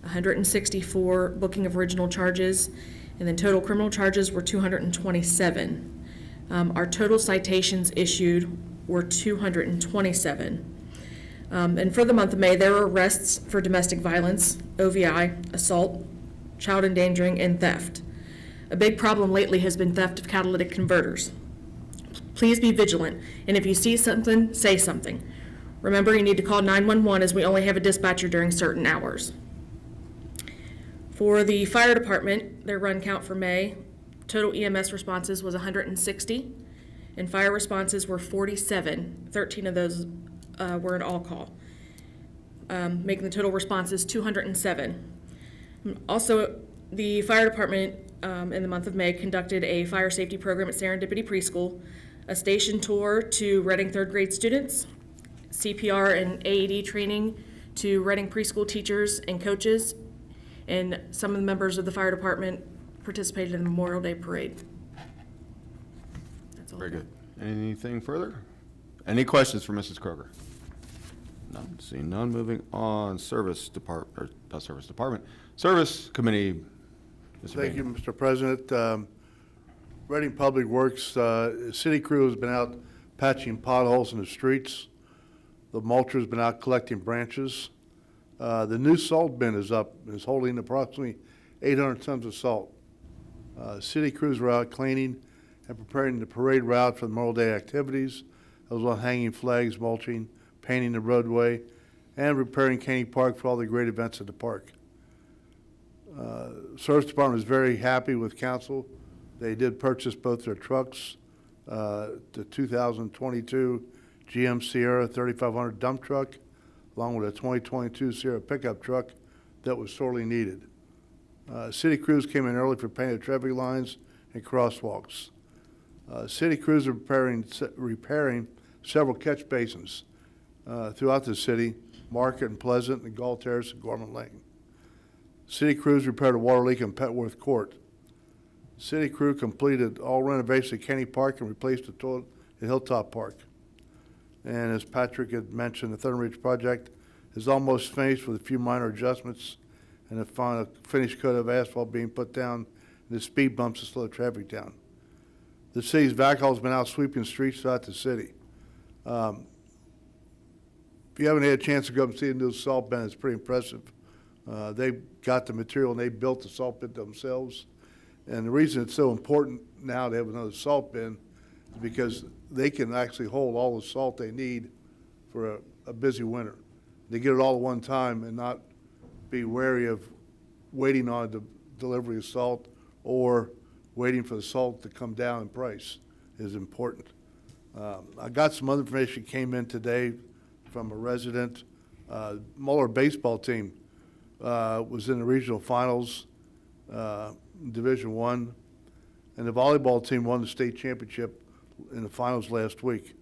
164 booking of original charges, and then total criminal charges were 227. Our total citations issued were 227. And for the month of May, there were arrests for domestic violence, OVI, assault, child endangering, and theft. A big problem lately has been theft of catalytic converters. Please be vigilant, and if you see something, say something. Remember, you need to call 911 as we only have a dispatcher during certain hours. For the fire department, their run count for May, total EMS responses was 160, and fire responses were 47. 13 of those were an all-call, making the total responses 207. Also, the fire department in the month of May conducted a fire safety program at Serendipity Preschool, a station tour to Reading third grade students, CPR and AED training to Reading preschool teachers and coaches, and some of the members of the fire department participated in the Memorial Day Parade. That's all. Very good. Anything further? Any questions for Mrs. Kroger? None. Seeing none, moving on. Service department, or not service department, service committee. Mr. Thank you, Bain. Mr. President. Reading Public Works, city crew has been out patching potholes in the streets. The mulcher's been out collecting branches. The new salt bin is up, is holding approximately 800 tons of salt. City crews were out cleaning and preparing the parade route for the Memorial Day activities, as well as hanging flags, mulching, painting the roadway, and repairing Caney Park for all the great events at the park. Service Department is very happy with council. They did purchase both their trucks, the 2022 GM Sierra 3500 dump truck, along with a 2022 Sierra pickup truck that was sorely needed. City crews came in early for painted traffic lines and crosswalks. City crews are repairing several catch basins throughout the city, Market and Pleasant, and Galt Terrace and Gorman Lane. City crews repaired a water leak in Petworth Court. City crew completed all renovation at Kenny Park and replaced the toilet at Hilltop Park. And as Patrick had mentioned, the Thunder Ridge project is almost finished with a few minor adjustments and a final finished coat of asphalt being put down and the speed bumps to slow traffic down. The city's backhaul has been out sweeping streets throughout the city. If you haven't had a chance to go up and see the new salt bin, it's pretty impressive. They got the material and they built the salt bin themselves. And the reason it's so important now to have another salt bin is because they can actually hold all the salt they need for a busy winter. They get it all at one time and not be wary of waiting on the delivery of salt or waiting for the salt to come down in price is important. I got some other information that came in today from a resident. Muller baseball team was in the regional finals, Division I, and the volleyball team won the state championship in the finals last week.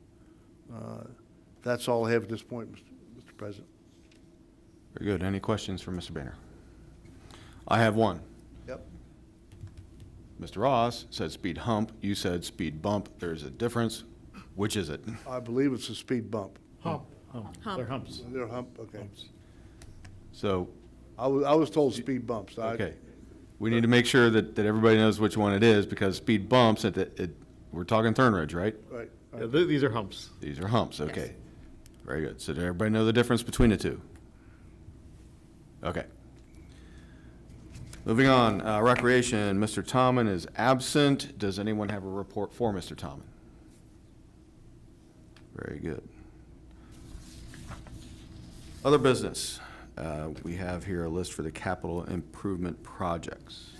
That's all I have at this point, Mr. President. Very good. Any questions for Mr. Boehner? I have one. Yep. Mr. Ross said speed hump, you said speed bump. There's a difference. Which is it? I believe it's a speed bump. Hump. Hump. They're humps. Is there a hump? Okay. So, I was told speed bumps. okay. We need to make sure that everybody knows which one it is, because speed bumps, we're talking Thornridge, right? Right. Yeah, these are humps. These are humps, okay. Very good. So does everybody know the difference between the two? Okay. Moving on, Recreation, Mr. Tomlin is absent. Does anyone have a report for Mr. Tomlin? Very good. Other business. We have here a list for the capital improvement projects.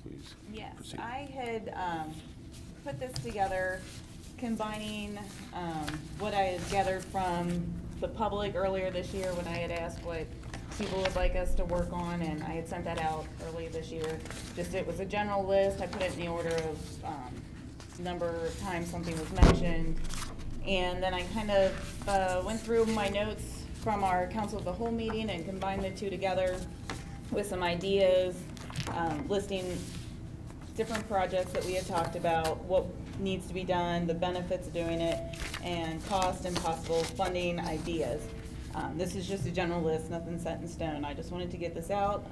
Please Yes, proceed. I had put this together, combining what I had gathered from the public earlier this year when I had asked what people would like us to work on, and I had sent that out early this year. It was a general list. I put it in the order of number of times something was mentioned. And then I kind of went through my notes from our Council of the Whole meeting and combined the two together with some ideas, listing different projects that we had talked about, what needs to be done, the benefits of doing it, and cost and possible funding ideas. This is just a general list, nothing set in stone. I just wanted to get this out.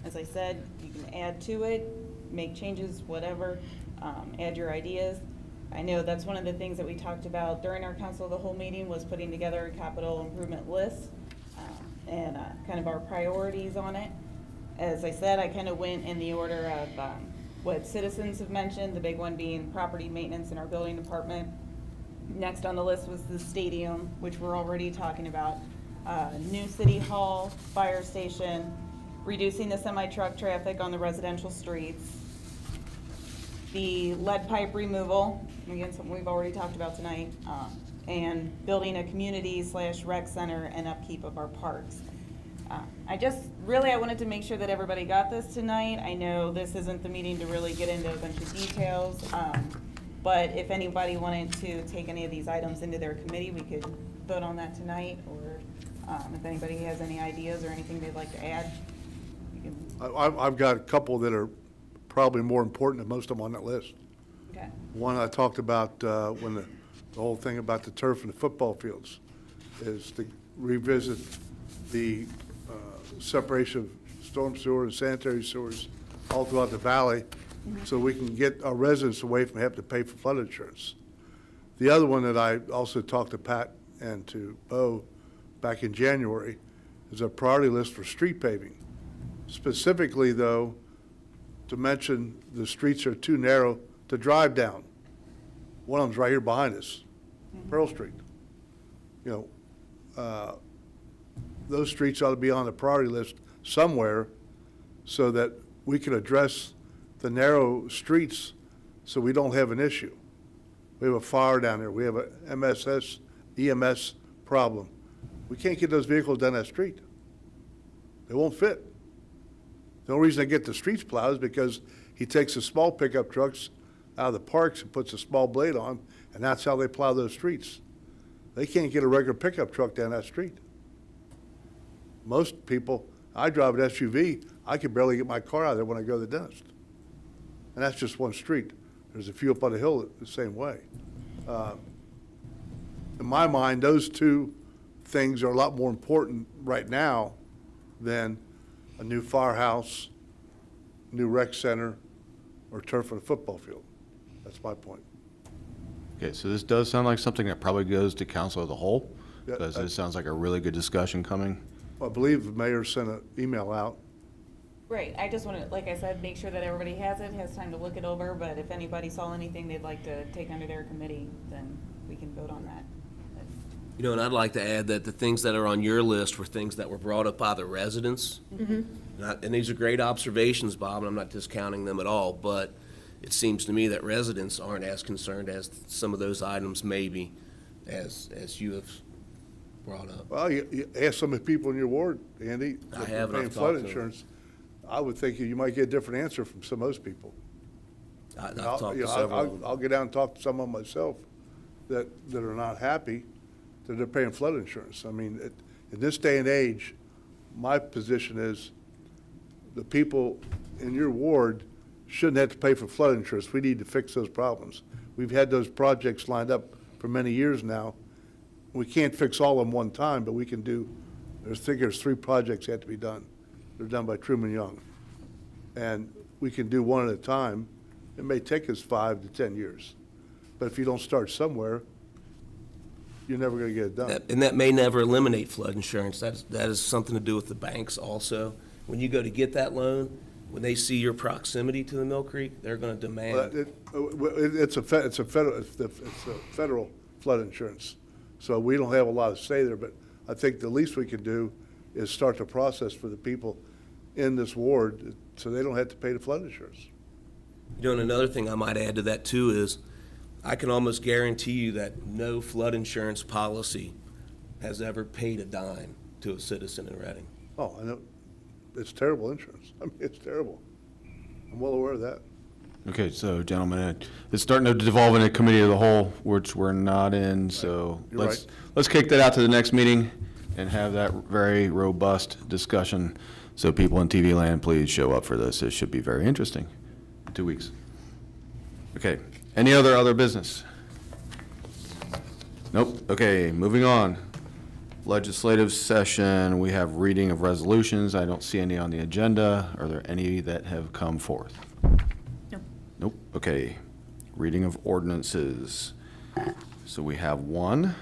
As I said, you can add to it, make changes, whatever, add your ideas. I know that's one of the things that we talked about during our Council of the Whole meeting, was putting together a capital improvement list and kind of our priorities on it. As I said, I kind of went in the order of what citizens have mentioned, the big one being property maintenance in our building department. Next on the list was the stadium, which we're already talking about. New city hall, fire station, reducing the semi-truck traffic on the residential streets, the lead pipe removal, again, something we've already talked about tonight, and building a community/rec center and upkeep of our parks. I wanted to make sure that everybody got this tonight. I know this isn't the meeting to really get into a bunch of details, but if anybody wanted to take any of these items into their committee, we could vote on that tonight, or if anybody has any ideas or anything they'd like to add, you can. I've got a couple that are probably more important than most of them on that list. Okay. One I talked about when the whole thing about the turf and the football fields is to revisit the separation of storm sewer and sanitary sewers all throughout the valley, so we can get our residents away from having to pay for flood insurance. The other one that I also talked to Pat and to Bo back in January is a priority list for street paving. Specifically, though, to mention the streets are too narrow to drive down. One of them's right here behind us, Pearl Street. You know, those streets ought to be on the priority list somewhere so that we can address the narrow streets so we don't have an issue. We have a fire down there. We have a EMS problem. We can't get those vehicles down that street. They won't fit. The only reason they get the streets plowed is because he takes the small pickup trucks out of the parks and puts a small blade on, and that's how they plow those streets. They can't get a regular pickup truck down that street. Most people, I drive an SUV, I can barely get my car out of there when I go to the dentist. And that's just one street. There's a few up on the hill the same way. In my mind, those two things are a lot more important right now than a new firehouse, new rec center, or turf and a football field. That's my point. Okay, so this does sound like something that probably goes to council as a whole, Yeah, because it sounds like a really good discussion coming. I believe the mayor sent an email out. Right, I just want to, like I said, make sure that everybody has it, has time to look it over, but if anybody saw anything they'd like to take under their committee, then we can vote on that. You know, and I'd like to add that the things that are on your list were things that were brought up by the residents. And these are great observations, Bob, and I'm not discounting them at all, but it seems to me that residents aren't as concerned as some of those items maybe as you have brought up. Well, you ask some of the people in your ward, Andy, I that have, and paying I've flood talked to them. insurance. I would think you might get a different answer from some of those people. I've talked to several of them. I'll get down and talk to some of them myself that are not happy that they're paying flood insurance. I mean, in this day and age, my position is the people in your ward shouldn't have to pay for flood insurance. We need to fix those problems. We've had those projects lined up for many years now. We can't fix all of them one time, but we can do, I think there's 3 projects that have to be done. They're done by Truman Young. And we can do one at a time. It may take us 5 to 10 years. But if you don't start somewhere, you're never going to get it done. And that may never eliminate flood insurance. That has something to do with the banks also. When you go to get that loan, when they see your proximity to the Mill Creek, they're going to Well, demand. it's a federal flood insurance. So we don't have a lot of say there, but I think the least we can do is start the process for the people in this ward so they don't have to pay the flood insurance. You know, and another thing I might add to that too is I can almost guarantee you that no flood insurance policy has ever paid a dime to a citizen in Reading. Oh, I know. It's terrible insurance. I mean, it's terrible. I'm well aware of that. Okay, so gentlemen, it's starting to devolve into committee of the whole, which we're not in, so You're right. let's kick that out to the next meeting and have that very robust discussion. So people in TV land, please show up for this. It should be very interesting. 2 weeks. Okay, any other business? Nope, okay, moving on. Legislative session, we have reading of resolutions. I don't see any on the agenda. Are there any that have come forth? No. Nope, okay. Reading of ordinances. So we have one.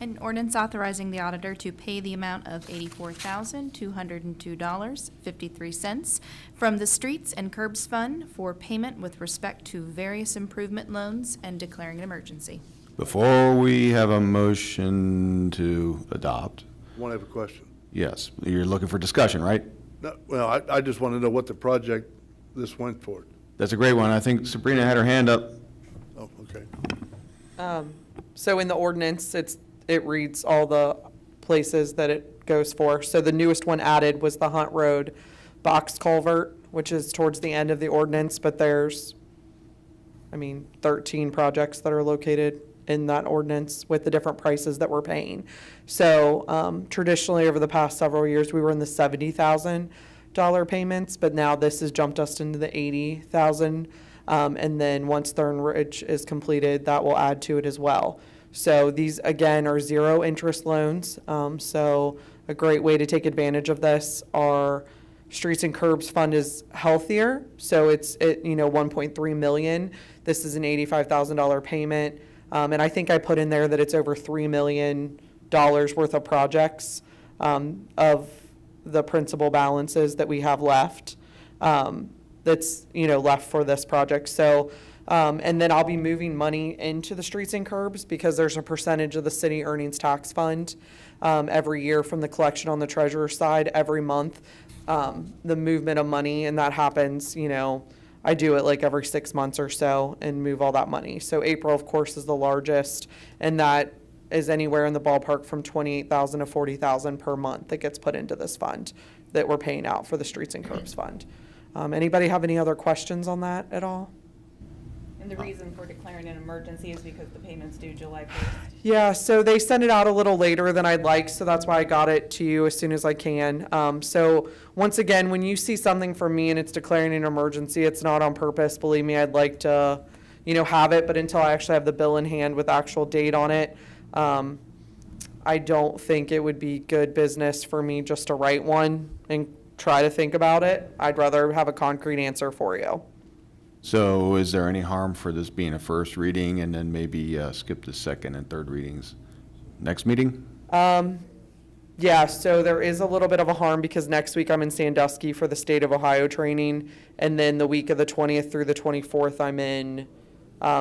An ordinance authorizing the auditor to pay the amount of $84,202.53 from the Streets and Curbs Fund for payment with respect to various improvement loans and declaring an emergency. Before we have a motion to adopt, Want to have a question? yes, you're looking for discussion, right? No, well, I just want to know what the project this went for. That's a great one. I think Sabrina had her hand up. Oh, okay. So in the ordinance, it reads all the places that it goes for. So the newest one added was the Hunt Road box culvert, which is towards the end of the ordinance, but there's, 13 projects that are located in that ordinance with the different prices that we're paying. So traditionally, over the past several years, we were in the $70,000 payments, but now this has jumped us into the $80,000. And then once Thorn Ridge is completed, that will add to it as well. So these, again, are zero interest loans. So a great way to take advantage of this. Our Streets and Curbs Fund is healthier. So it's at, $1.3 million. This is an $85,000 payment. And I think I put in there that it's over $3 million worth of projects of the principal balances that we have left. That's, left for this project. So, and then I'll be moving money into the Streets and Curbs because there's a percentage of the city earnings tax fund every year from the collection on the treasurer's side every month. The movement of money, and that happens, I do it like every 6 months or so and move all that money. So April, of course, is the largest, and that is anywhere in the ballpark from $28,000 to $40,000 per month that gets put into this fund that we're paying out for the Streets and Curbs Fund. Anybody have any other questions on that at all? And the reason for declaring an emergency is because the payment's due July 1st. Yeah, so they send it out a little later than I'd like, so that's why I got it to you as soon as I can. So once again, when you see something from me and it's declaring an emergency, it's not on purpose. Believe me, I'd like to, have it, but until I actually have the bill in hand with actual date on it, I don't think it would be good business for me just to write one and try to think about it. I'd rather have a concrete answer for you. So is there any harm for this being a first reading and then maybe skip the second and third readings next meeting? Yeah, so there is a little bit of a harm because next week I'm in Sandusky for the State of Ohio training, and then the week of the 20th through the 24th I'm in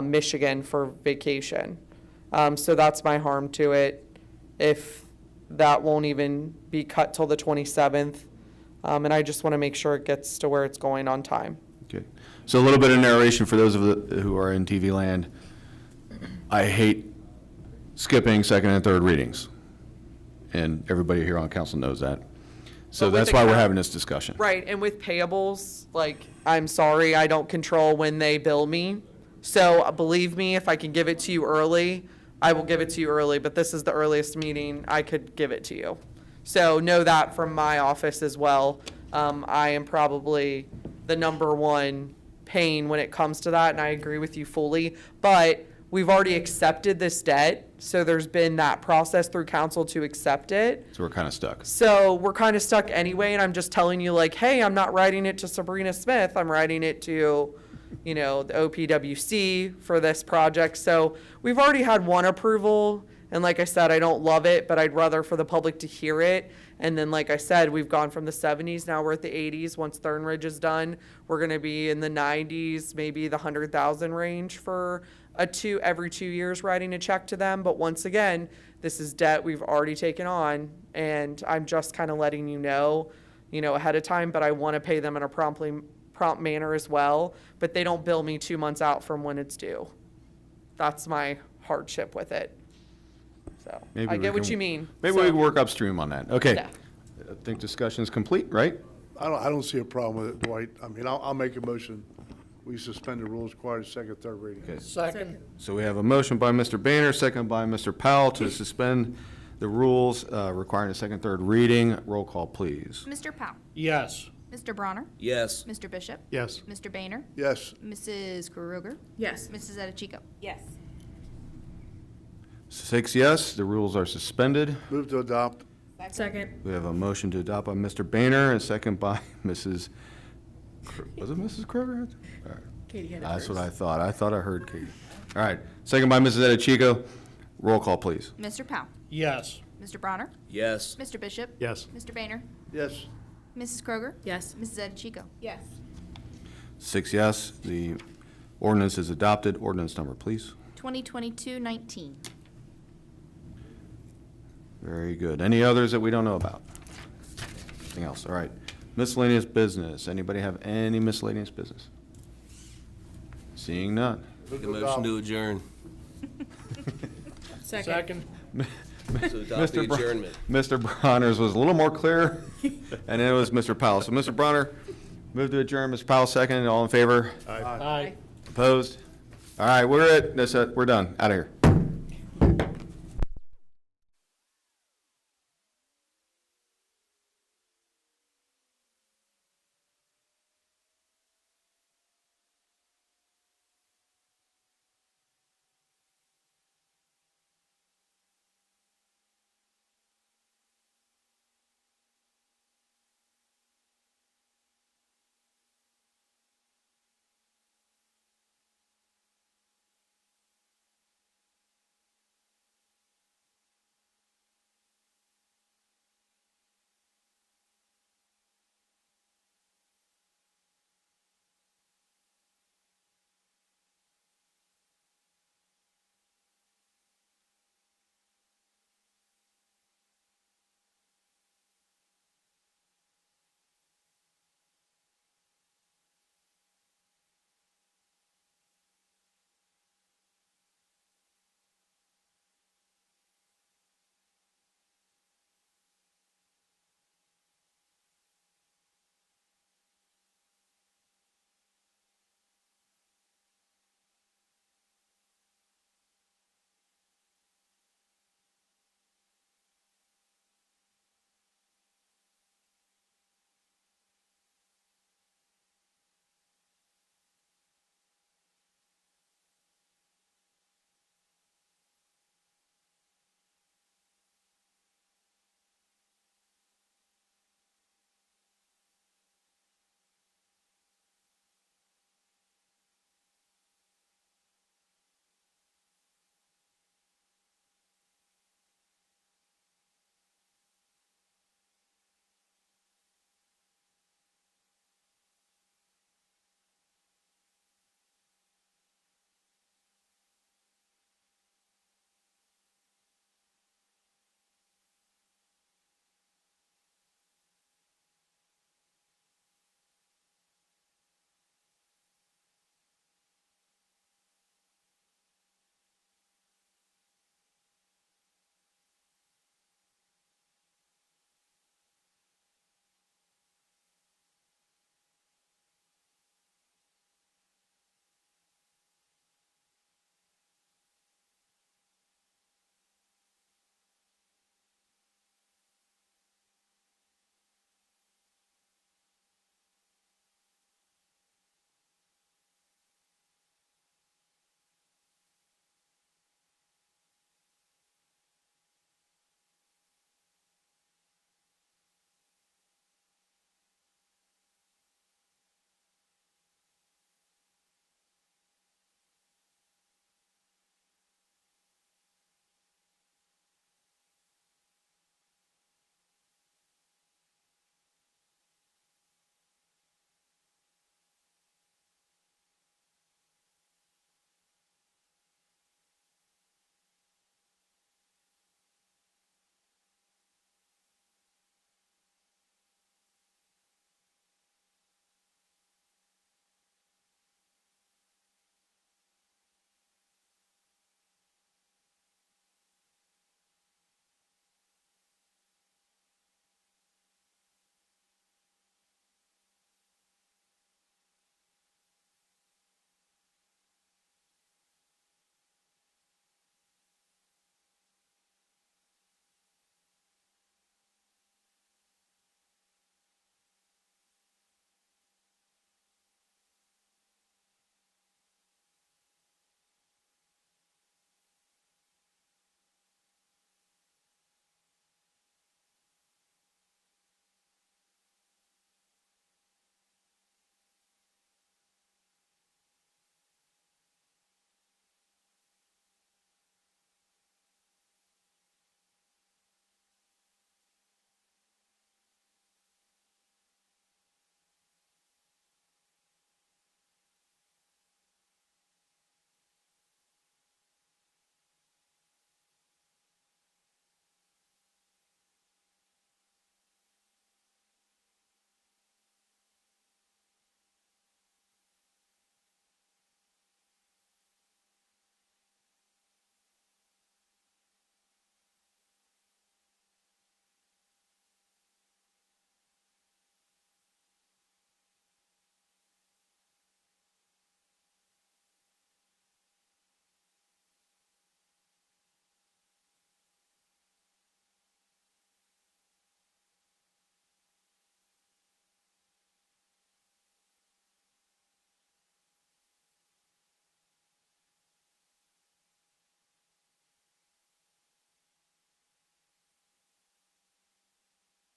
Michigan for vacation. So that's my harm to it. If that won't even be cut till the 27th, and I just want to make sure it gets to where it's going on time. Okay. So a little bit of narration for those who are in TV land. I hate skipping second and third readings. And everybody here on council knows that. So But with that's the why we're cap- having this discussion. Right, and with payables, I'm sorry, I don't control when they bill me. So believe me, if I can give it to you early, I will give it to you early, but this is the earliest meeting I could give it to you. So know that from my office as well. I am probably the number one pain when it comes to that, and I agree with you fully. But we've already accepted this debt, so there's been that process through council to accept it. So we're kind of stuck. So we're kind of stuck anyway, and I'm just telling you, like, hey, I'm not writing it to Sabrina Smith. I'm writing it to, you know, the OPWC for this project. So we've already had one approval, and like I said, I don't love it, but I'd rather for the public to hear it. And then, like I said, we've gone from the 70s, now we're at the 80s. Once Thornridge is done, we're gonna be in the 90s, maybe the 100,000 range for every 2 years writing a check to them. But once again, this is debt we've already taken on, and I'm just kind of letting you know, ahead of time, but I want to pay them in a prompt manner as well. But they don't bill me 2 months out from when it's due. That's my hardship with it. So Maybe I we get what can- you mean. Maybe So- we can work upstream on that. Okay. Yeah. I think discussion's complete, right? I don't see a problem with it, Dwight. I mean, I'll make a motion. We suspend the rules required second, third reading. Okay. Second. So we have a motion by Mr. Boehner, second by Mr. Powell to suspend the rules requiring a second, third reading. Roll call, please. Mr. Powell. Yes. Mr. Bronner. Yes. Mr. Bishop. Yes. Mr. Boehner. Yes, Mrs. Krueger. Yes. Mrs. Edichico. Yes. 6 yes, the rules are suspended. move to adopt. Second. We have a motion to adopt by Mr. Boehner and second by Mrs. Was it Mrs. Kroger? All right. Katie had it That's what first. I thought. I thought I heard Katie. All right. Second by Mrs. Edichico. Roll call, please. Mr. Powell. Yes. Mr. Bronner. Yes. Mr. Bishop. Yes. Mr. Boehner. Yes, Mrs. Kroger. Yes. Mrs. Edichico. Yes. 6 yes, the ordinance is adopted. Ordinance number, please. 2022-19. Very good. Any others that we don't know about? Anything else? All right. Miscellaneous business. Anybody have any miscellaneous business? Seeing none. Make a motion to adjourn. Second. To adopt the Mr. Bron- adjournment. Mr. Bronner's was a little more clear, and it was Mr. Powell. So Mr. Bronner, move to adjourn. Mr. Powell, second. All in favor? Aye. Opposed? All right, we're done. Out of here.